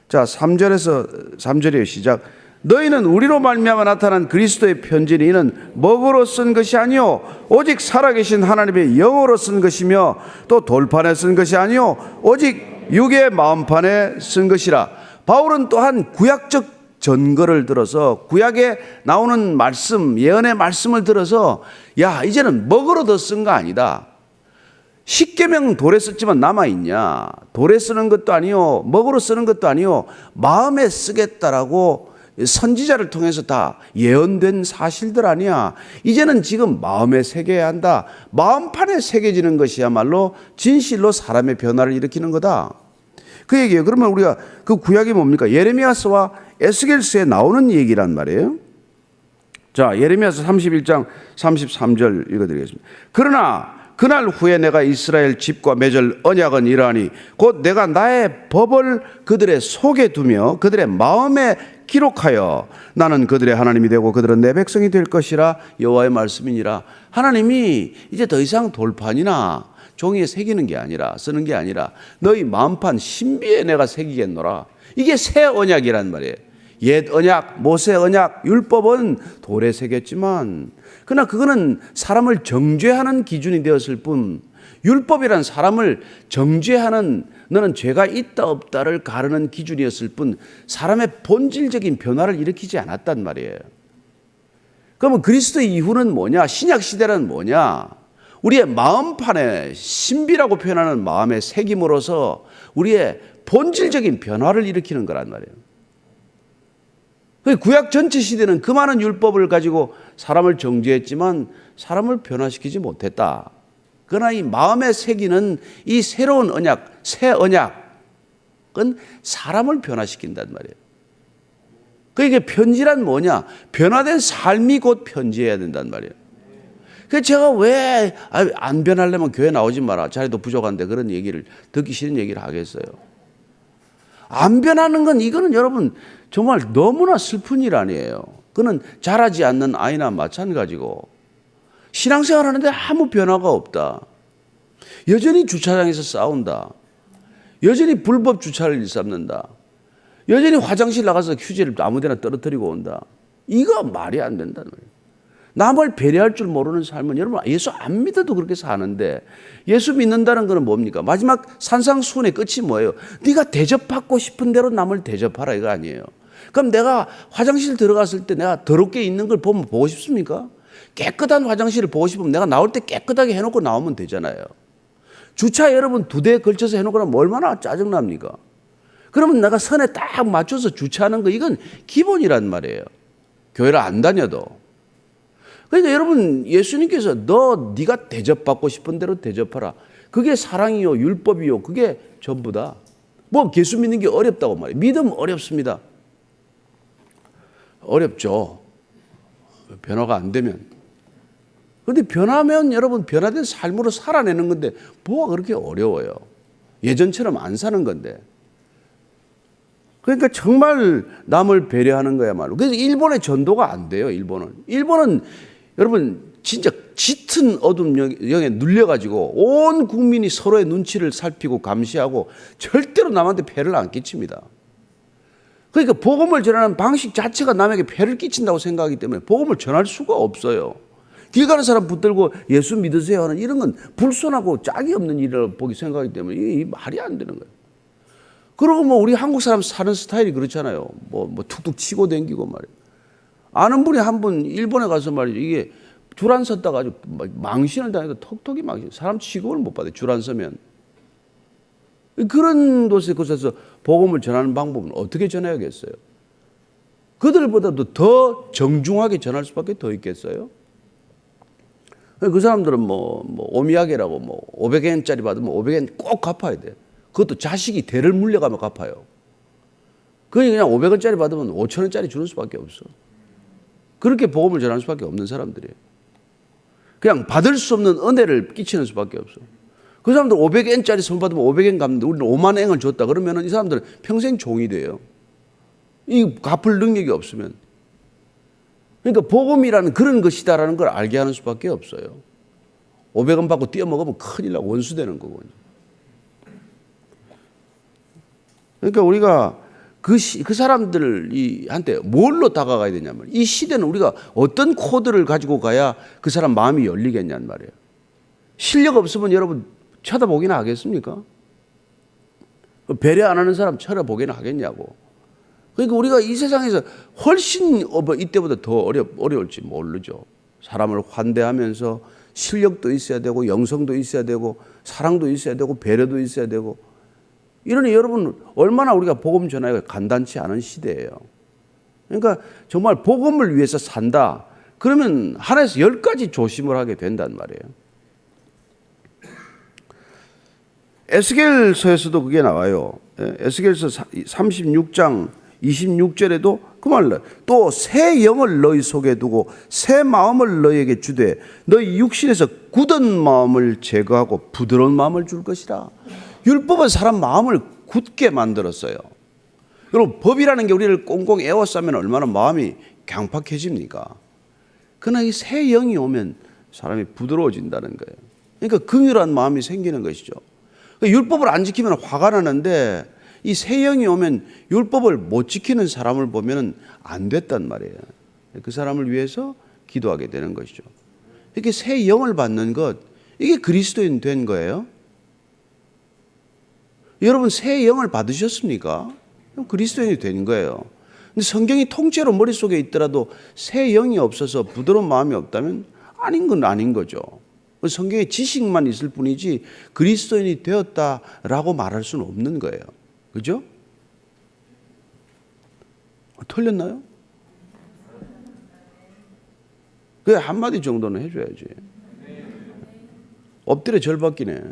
A: 자, 3절이에요. 시작. 너희는 우리로 말미암아 나타난 그리스도의 편지니 이는 먹으로 쓴 것이 아니요 오직 살아계신 하나님의 영으로 쓴 것이며 또 돌판에 쓴 것이 아니요 오직 육의 마음판에 쓴 것이라. 바울은 또한 구약적 전거를 들어서 구약에 나오는 말씀, 예언의 말씀을 들어서 야, 이제는 먹으러 더 쓴 거 아니다. 십계명 돌에 썼지만 남아있냐? 돌에 쓰는 것도 아니요, 먹으러 쓰는 것도 아니요, 마음에 쓰겠다라고 선지자를 통해서 다 예언된 사실들 아니야. 이제는 지금 마음에 새겨야 한다. 마음판에 새겨지는 것이야말로 진실로 사람의 변화를 일으키는 거다. 그 얘기예요. 그러면 우리가 그 구약이 뭡니까? 예레미야서와 에스겔서에 나오는 얘기란 말이에요. 자, 예레미야서 31장 33절 읽어드리겠습니다. 그러나 그날 후에 내가 이스라엘 집과 맺을 언약은 이러하니 곧 내가 나의 법을 그들의 속에 두며 그들의 마음에 기록하여 나는 그들의 하나님이 되고 그들은 내 백성이 될 것이라 여호와의 말씀이니라. 하나님이 이제 더 이상 돌판이나 종이에 새기는 게 아니라, 쓰는 게 아니라 너희 마음판 신비에 내가 새기겠노라. 이게 새 언약이란 말이에요. 옛 언약, 모세 언약, 율법은 돌에 새겼지만 그러나 그거는 사람을 정죄하는 기준이 되었을 뿐, 율법이란 사람을 정죄하는, 너는 죄가 있다 없다를 가르는 기준이었을 뿐 사람의 본질적인 변화를 일으키지 않았단 말이에요. 그러면 그리스도 이후는 뭐냐? 신약 시대는 뭐냐? 우리의 마음판에 신비라고 표현하는 마음의 새김으로써 우리의 본질적인 변화를 일으키는 거란 말이에요. 구약 전체 시대는 그 많은 율법을 가지고 사람을 정죄했지만 사람을 변화시키지 못했다. 그러나 이 마음에 새기는 이 새로운 언약, 새 언약은 사람을 변화시킨단 말이에요. 그러니까 편지란 뭐냐? 변화된 삶이 곧 편지해야 된단 말이에요. 그래서 제가 왜 안 변하려면 교회 나오지 마라, 자리도 부족한데, 그런 얘기를, 듣기 싫은 얘기를 하겠어요. 안 변하는 건, 이거는 여러분 정말 너무나 슬픈 일 아니에요. 그는 자라지 않는 아이나 마찬가지고 신앙생활 하는데 아무 변화가 없다. 여전히 주차장에서 싸운다. 여전히 불법 주차를 일삼는다. 여전히 화장실 나가서 휴지를 아무데나 떨어뜨리고 온다. 이거 말이 안 된다는 거예요. 남을 배려할 줄 모르는 삶은, 여러분 예수 안 믿어도 그렇게 사는데, 예수 믿는다는 것은 뭡니까? 마지막 산상수훈의 끝이 뭐예요? 네가 대접받고 싶은 대로 남을 대접하라, 이거 아니에요. 그럼 내가 화장실 들어갔을 때 내가 더럽게 있는 걸 보면 보고 싶습니까? 깨끗한 화장실을 보고 싶으면 내가 나올 때 깨끗하게 해놓고 나오면 되잖아요. 주차 여러분 2대에 걸쳐서 해놓고 나면 얼마나 짜증납니까? 그러면 내가 선에 딱 맞춰서 주차하는 거, 이건 기본이란 말이에요. 교회를 안 다녀도. 그러니까 여러분, 예수님께서 네가 대접받고 싶은 대로 대접하라. 그게 사랑이요, 율법이요, 그게 전부다. 뭐 예수 믿는 게 어렵다고 말해요. 믿음 어렵습니다. 어렵죠. 변화가 안 되면. 그런데 변하면 여러분, 변화된 삶으로 살아내는 건데 뭐가 그렇게 어려워요. 예전처럼 안 사는 건데. 그러니까 정말 남을 배려하는 거야말로. 그래서 일본의 전도가 안 돼요. 일본은 여러분 진짜 짙은 어둠 영에 눌려가지고 온 국민이 서로의 눈치를 살피고 감시하고 절대로 남한테 폐를 안 끼칩니다. 그러니까 복음을 전하는 방식 자체가 남에게 폐를 끼친다고 생각하기 때문에 복음을 전할 수가 없어요. 길 가는 사람 붙들고 예수 믿으세요 하는 이런 건 불손하고 짝이 없는 일을 보기 생각하기 때문에 이 말이 안 되는 거예요. 그리고 뭐 우리 한국 사람 사는 스타일이 그렇잖아요. 뭐 툭툭 치고 댕기고 말이에요. 아는 분이 한 분 일본에 가서 말이죠. 이게 줄 안 섰다가 아주 망신을 당해서 톡톡이 망신. 사람 취급을 못 받아요. 줄 안 서면. 그런 곳에서 복음을 전하는 방법은 어떻게 전해야겠어요? 그들보다도 더 정중하게 전할 수밖에 더 있겠어요? 그 사람들은 오미야게라고 500엔짜리 받으면 500엔 꼭 갚아야 돼. 그것도 자식이 대를 물려가며 갚아요. 그냥 500원짜리 받으면 5,000원짜리 주는 수밖에 없어. 그렇게 복음을 전할 수밖에 없는 사람들이에요. 그냥 받을 수 없는 은혜를 끼치는 수밖에 없어. 그 사람들 500엔짜리 선물 받으면 500엔 갚는데 우리는 5만 엔을 줬다 그러면 이 사람들은 평생 종이 돼요. 이 갚을 능력이 없으면. 그러니까 복음이라는 그런 것이다라는 걸 알게 하는 수밖에 없어요. 500원 받고 띄어먹으면 큰일 나고 원수 되는 거고. 그러니까 우리가 그 사람들한테 뭘로 다가가야 되냐면, 이 시대는 우리가 어떤 코드를 가지고 가야 그 사람 마음이 열리겠냐는 말이에요. 실력 없으면 여러분 쳐다보기나 하겠습니까? 배려 안 하는 사람 쳐다보기나 하겠냐고. 그러니까 우리가 이 세상에서 훨씬 이때보다 더 어려울지 모르죠. 사람을 환대하면서 실력도 있어야 되고 영성도 있어야 되고 사랑도 있어야 되고 배려도 있어야 되고, 이러니 여러분 얼마나 우리가 복음 전하기가 간단치 않은 시대예요. 그러니까 정말 복음을 위해서 산다 그러면 하나에서 10가지 조심을 하게 된단 말이에요. 에스겔서에서도 그게 나와요. 에스겔서 36장 26절에도 그 말을, 또 새 영을 너희 속에 두고 새 마음을 너희에게 주되 너희 육신에서 굳은 마음을 제거하고 부드러운 마음을 줄 것이라. 율법은 사람 마음을 굳게 만들었어요. 여러분, 법이라는 게 우리를 꽁꽁 에워싸면 얼마나 마음이 강팍해집니까? 그러나 이 새 영이 오면 사람이 부드러워진다는 거예요. 그러니까 긍휼한 마음이 생기는 것이죠. 율법을 안 지키면 화가 나는데 이 새 영이 오면 율법을 못 지키는 사람을 보면 안 됐단 말이에요. 그 사람을 위해서 기도하게 되는 것이죠. 이렇게 새 영을 받는 것, 이게 그리스도인 된 거예요. 여러분, 새 영을 받으셨습니까? 그리스도인이 된 거예요. 근데 성경이 통째로 머릿속에 있더라도 새 영이 없어서 부드러운 마음이 없다면 아닌 건 아닌 거죠. 성경에 지식만 있을 뿐이지 그리스도인이 되었다라고 말할 수는 없는 거예요. 그죠? 틀렸나요? 그래, 한마디 정도는 해줘야지. 엎드려 절받기네.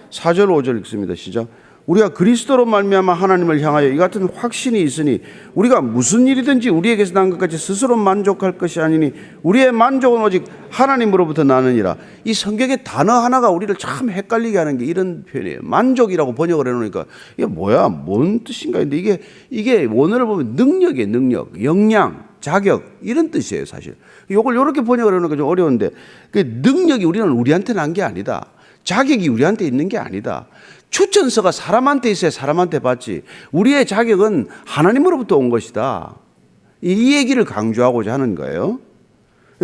A: 4절 5절 읽습니다. 시작. 우리가 그리스도로 말미암아 하나님을 향하여 이 같은 확신이 있으니 우리가 무슨 일이든지 우리에게서 난 것까지 스스로 만족할 것이 아니니 우리의 만족은 오직 하나님으로부터 나느니라. 이 성경의 단어 하나가 우리를 참 헷갈리게 하는 게 이런 표현이에요. 만족이라고 번역을 해놓으니까 이게 뭐야, 뭔 뜻인가 했는데 이게 원어를 보면 능력이에요. 능력, 역량, 자격, 이런 뜻이에요. 사실 이걸 이렇게 번역을 해놓으니까 좀 어려운데, 그 능력이 우리한테 난 게 아니다. 자격이 우리한테 있는 게 아니다. 추천서가 사람한테 있어야 사람한테 받지, 우리의 자격은 하나님으로부터 온 것이다. 이 얘기를 강조하고자 하는 거예요.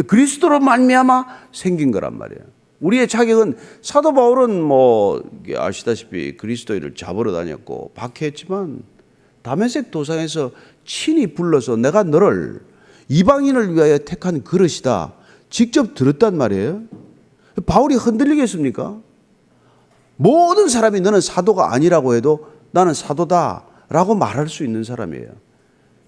A: 그리스도로 말미암아 생긴 거란 말이에요. 우리의 자격은, 사도 바울은 뭐 아시다시피 그리스도인을 잡으러 다녔고 박해했지만 다메섹 도상에서 친히 불러서 내가 너를 이방인을 위하여 택한 그릇이다 직접 들었단 말이에요. 바울이 흔들리겠습니까? 모든 사람이 너는 사도가 아니라고 해도 나는 사도다라고 말할 수 있는 사람이에요.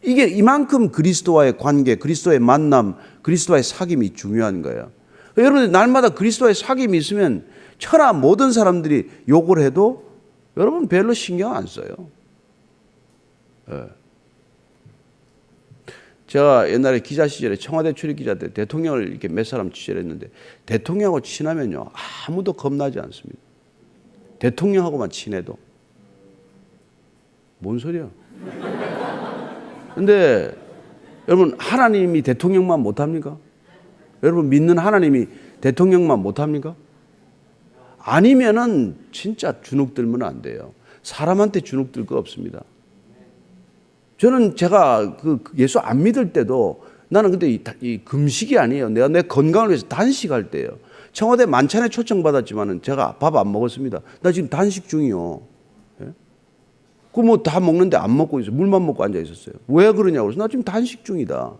A: 이게 이만큼 그리스도와의 관계, 그리스도의 만남, 그리스도와의 사귐이 중요한 거예요. 여러분, 날마다 그리스도와의 사귐이 있으면 천하 모든 사람들이 욕을 해도 여러분 별로 신경 안 써요. 제가 옛날에 기자 시절에 청와대 출입기자 때 대통령을 이렇게 몇 사람 취재했는데 대통령하고 친하면요 아무도 겁나지 않습니다. 대통령하고만 친해도. 뭔 소리야? 근데 여러분, 하나님이 대통령만 못합니까? 여러분, 믿는 하나님이 대통령만 못합니까? 아니면은 진짜 주눅들면 안 돼요. 사람한테 주눅들 거 없습니다. 저는 제가 예수 안 믿을 때도 나는 근데 이 금식이 아니에요. 내가 내 건강을 위해서 단식할 때예요. 청와대 만찬에 초청받았지만은 제가 밥 안 먹었습니다. 나 지금 단식 중이요. 예? 그 뭐 다 먹는데 안 먹고 있어요. 물만 먹고 앉아 있었어요. 왜 그러냐고 그래서 나 지금 단식 중이다.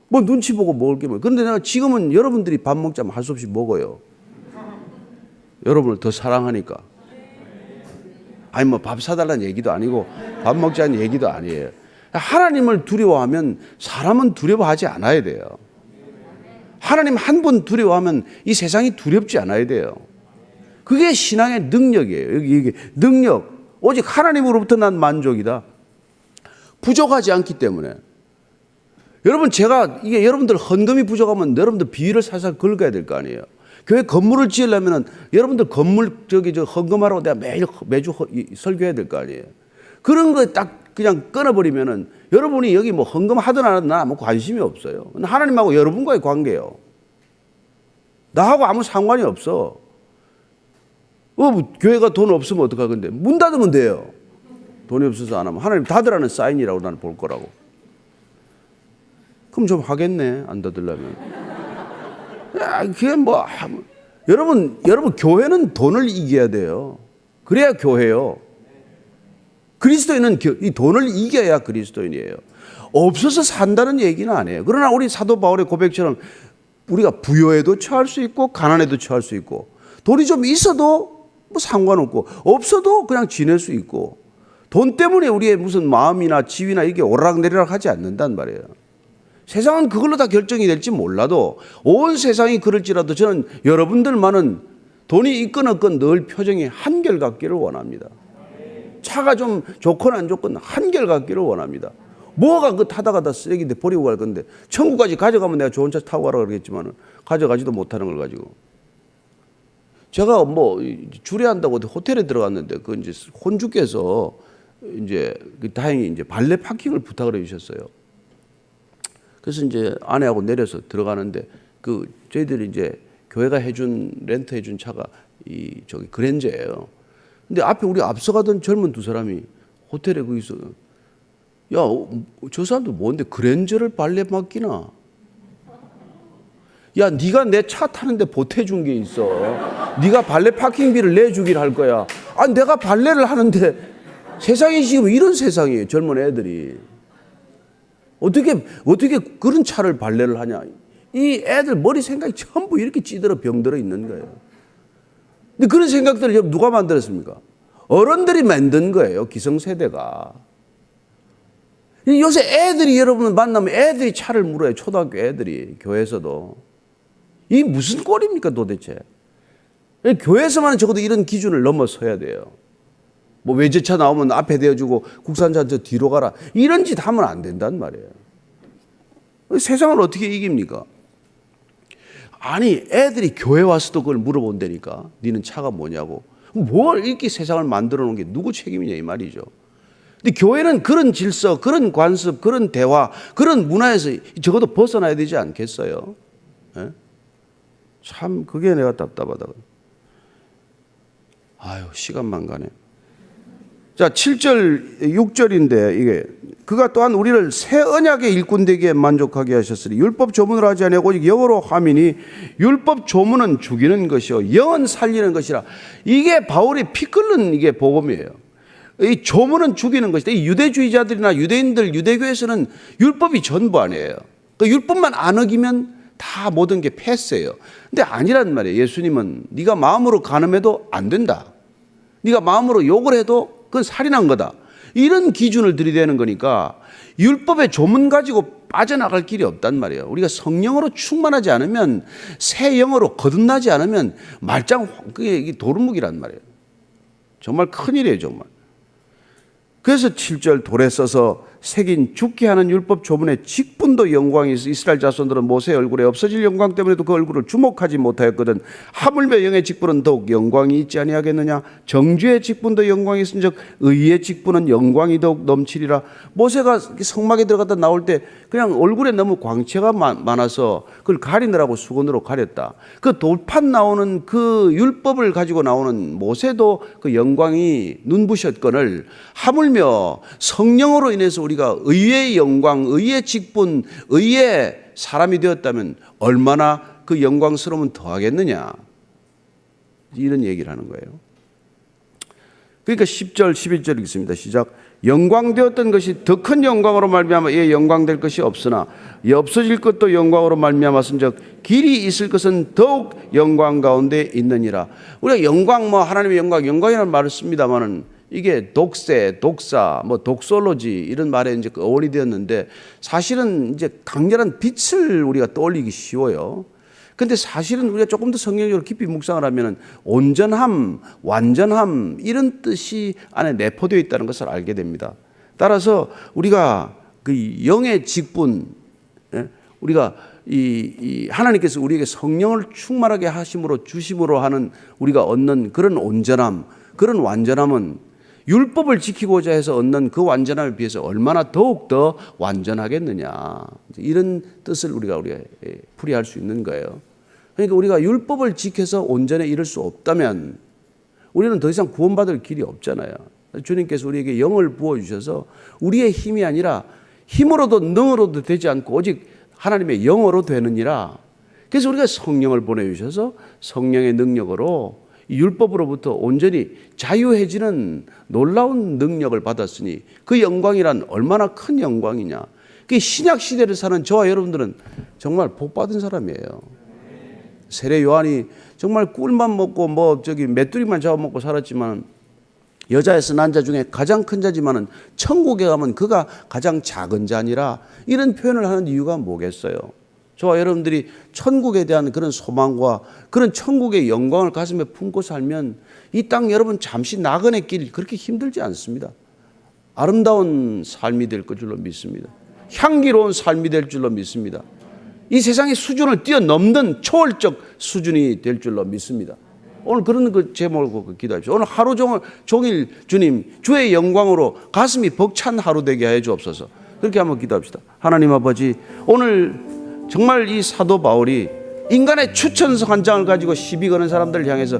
A: 뭐 눈치 보고 먹을 게 뭐. 그런데 내가 지금은 여러분들이 밥 먹자면 할 수 없이 먹어요. 여러분을 더 사랑하니까. 아니 뭐 밥 사달라는 얘기도 아니고 밥 먹자는 얘기도 아니에요. 하나님을 두려워하면 사람은 두려워하지 않아야 돼요. 하나님 한 분 두려워하면 이 세상이 두렵지 않아야 돼요. 그게 신앙의 능력이에요. 이게 능력, 오직 하나님으로부터 난 만족이다. 부족하지 않기 때문에. 여러분, 제가 이게 여러분들 헌금이 부족하면 여러분들 비위를 살살 긁어야 될 거 아니에요. 교회 건물을 지으려면 여러분들 건물 헌금하라고 내가 매주 설교해야 될 거 아니에요. 그런 거 딱 그냥 끊어버리면은 여러분이 여기 뭐 헌금하든 안 하든 난 아무 관심이 없어요. 하나님하고 여러분과의 관계예요. 나하고 아무 상관이 없어. 교회가 돈 없으면 어떡할 건데? 문 닫으면 돼요. 돈이 없어서 안 하면. 하나님 닫으라는 사인이라고 나는 볼 거라고. 그럼 좀 하겠네, 안 닫으려면. 그게 뭐, 여러분, 교회는 돈을 이겨야 돼요. 그래야 교회요. 그리스도인은 이 돈을 이겨야 그리스도인이에요. 없어서 산다는 얘기는 안 해요. 그러나 우리 사도 바울의 고백처럼 우리가 부여에도 처할 수 있고 가난에도 처할 수 있고 돈이 좀 있어도 뭐 상관없고 없어도 그냥 지낼 수 있고 돈 때문에 우리의 무슨 마음이나 지위나 이게 오르락내리락 하지 않는단 말이에요. 세상은 그걸로 다 결정이 될지 몰라도 온 세상이 그럴지라도 저는 여러분들만은 돈이 있건 없건 늘 표정이 한결같기를 원합니다. 차가 좀 좋건 안 좋건 한결같기를 원합니다. 뭐가 그 타다가 다 쓰레기인데 버리고 갈 건데 천국까지 가져가면 내가 좋은 차 타고 가라 그러겠지만 가져가지도 못하는 걸 가지고 제가 뭐 주례한다고 호텔에 들어갔는데 그 이제 혼주께서 이제 다행히 이제 발레 파킹을 부탁을 해주셨어요. 그래서 이제 아내하고 내려서 들어가는데 그 저희들이 이제 교회가 렌트 해준 차가 저기 그랜저예요. 근데 앞에 우리 앞서가던 젊은 두 사람이 호텔에 거기서 야, 저 사람들 뭔데 그랜저를 발레 맡기나? 야, 네가 내 차 타는데 보태준 게 있어. 네가 발레 파킹비를 내주길 할 거야. 아, 내가 발레를 하는데 세상이 지금 이런 세상이에요. 젊은 애들이. 어떻게 그런 차를 발레를 하냐. 이 애들 머리 생각이 전부 이렇게 찌들어 병들어 있는 거예요. 근데 그런 생각들을 누가 만들었습니까? 어른들이 만든 거예요. 기성세대가. 요새 애들이 여러분 만나면 애들이 차를 물어요. 초등학교 애들이 교회에서도. 이게 무슨 꼴입니까 도대체. 교회에서만 적어도 이런 기준을 넘어서야 돼요. 뭐 외제차 나오면 앞에 대어주고 국산차 저 뒤로 가라. 이런 짓 하면 안 된단 말이에요. 세상을 어떻게 이깁니까? 아니 애들이 교회 와서도 그걸 물어본다니까. 니는 차가 뭐냐고. 뭘 이렇게 세상을 만들어 놓은 게 누구 책임이냐 이 말이죠. 근데 교회는 그런 질서, 그런 관습, 그런 대화, 그런 문화에서 적어도 벗어나야 되지 않겠어요? 예? 참 그게 내가 답답하다. 아유 시간만 가네. 자 7절 6절인데 이게 그가 또한 우리를 새 언약의 일꾼 되기에 만족하게 하셨으니 율법 조문을 하지 아니하고 오직 영으로 함이니 율법 조문은 죽이는 것이요 영은 살리는 것이라. 이게 바울이 피 끓는 이게 복음이에요. 이 조문은 죽이는 것이다. 이 유대주의자들이나 유대인들 유대교에서는 율법이 전부 아니에요. 그 율법만 안 어기면 다 모든 게 패스예요. 근데 아니란 말이에요. 예수님은 네가 마음으로 간음해도 안 된다. 네가 마음으로 욕을 해도 그건 살인한 거다. 이런 기준을 들이대는 거니까 율법의 조문 가지고 빠져나갈 길이 없단 말이에요. 우리가 성령으로 충만하지 않으면 새 영으로 거듭나지 않으면 말짱 그게 도루묵이란 말이에요. 정말 큰일이에요 정말. 그래서 7절 돌에 써서 새긴 죽게 하는 율법 조문의 직분도 영광이 있어 이스라엘 자손들은 모세의 얼굴에 없어질 영광 때문에도 그 얼굴을 주목하지 못하였거든 하물며 영의 직분은 더욱 영광이 있지 아니하겠느냐. 정죄의 직분도 영광이 있은즉 의의 직분은 영광이 더욱 넘치리라. 모세가 성막에 들어갔다 나올 때 그냥 얼굴에 너무 광채가 많아서 그걸 가리느라고 수건으로 가렸다. 그 돌판 나오는 그 율법을 가지고 나오는 모세도 그 영광이 눈부셨거늘 하물며 성령으로 인해서 우리가 의의 영광, 의의 직분, 의의 사람이 되었다면 얼마나 그 영광스러움은 더하겠느냐. 이런 얘기를 하는 거예요. 그러니까 10절, 11절 읽습니다. 시작. 영광되었던 것이 더 큰 영광으로 말미암아 이에 영광될 것이 없으나 없어질 것도 영광으로 말미암았은즉 길이 있을 것은 더욱 영광 가운데 있느니라. 우리가 영광 뭐 하나님의 영광이라는 말을 씁니다만은 이게 독세, 독사, 뭐 독솔로지 이런 말에 이제 어원이 되었는데 사실은 이제 강렬한 빛을 우리가 떠올리기 쉬워요. 근데 사실은 우리가 조금 더 성경적으로 깊이 묵상을 하면은 온전함, 완전함 이런 뜻이 안에 내포되어 있다는 것을 알게 됩니다. 따라서 우리가 그 영의 직분, 우리가 이 하나님께서 우리에게 성령을 충만하게 하심으로 주심으로 하는 우리가 얻는 그런 온전함, 그런 완전함은 율법을 지키고자 해서 얻는 그 완전함에 비해서 얼마나 더욱 더 완전하겠느냐. 이런 뜻을 우리가 풀이할 수 있는 거예요. 그러니까 우리가 율법을 지켜서 온전에 이를 수 없다면 우리는 더 이상 구원받을 길이 없잖아요. 주님께서 우리에게 영을 부어주셔서 우리의 힘이 아니라 힘으로도 능으로도 되지 않고 오직 하나님의 영으로 되느니라. 그래서 우리가 성령을 보내주셔서 성령의 능력으로 율법으로부터 온전히 자유해지는 놀라운 능력을 받았으니 그 영광이란 얼마나 큰 영광이냐. 그 신약 시대를 사는 저와 여러분들은 정말 복 받은 사람이에요. 세례 요한이 정말 꿀만 먹고 메뚜리만 잡아먹고 살았지만 여자에서 난 자 중에 가장 큰 자지만은 천국에 가면 그가 가장 작은 자니라, 이런 표현을 하는 이유가 뭐겠어요? 저와 여러분들이 천국에 대한 그런 소망과 그런 천국의 영광을 가슴에 품고 살면 이 땅 여러분 잠시 나그네 길 그렇게 힘들지 않습니다. 아름다운 삶이 될 줄로 믿습니다. 향기로운 삶이 될 줄로 믿습니다. 이 세상의 수준을 뛰어넘는 초월적 수준이 될 줄로 믿습니다. 오늘 그런 그 제목으로 기도하십시오. 오늘 하루 종일 주님 주의 영광으로 가슴이 벅찬 하루 되게 해 주옵소서. 그렇게 한번 기도합시다. 하나님 아버지, 오늘 정말 이 사도 바울이 인간의 추천서 한 장을 가지고 시비 거는 사람들을 향해서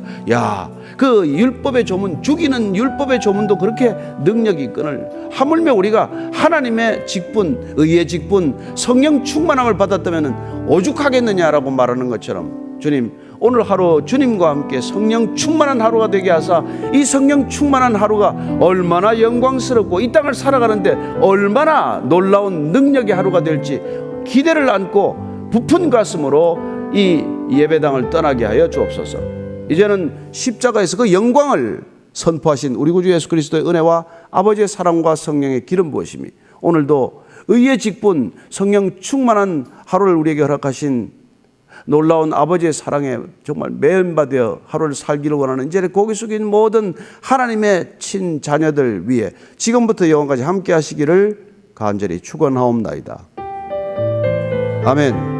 A: 그 율법의 조문, 죽이는 율법의 조문도 그렇게 능력이 있거늘 하물며 우리가 하나님의 직분, 의의 직분, 성령 충만함을 받았다면 오죽하겠느냐라고 말하는 것처럼 주님, 오늘 하루 주님과 함께 성령 충만한 하루가 되게 하사 이 성령 충만한 하루가 얼마나 영광스럽고 이 땅을 살아가는데 얼마나 놀라운 능력의 하루가 될지 기대를 안고 부푼 가슴으로 이 예배당을 떠나게 하여 주옵소서. 이제는 십자가에서 그 영광을 선포하신 우리 구주 예수 그리스도의 은혜와 아버지의 사랑과 성령의 기름 부으심이 오늘도 의의 직분, 성령 충만한 하루를 우리에게 허락하신 놀라운 아버지의 사랑에 정말 매음받아 하루를 살기를 원하는 이제 고개 숙인 모든 하나님의 친자녀들 위해 지금부터 영원까지 함께 하시기를 간절히 축원하옵나이다. 아멘.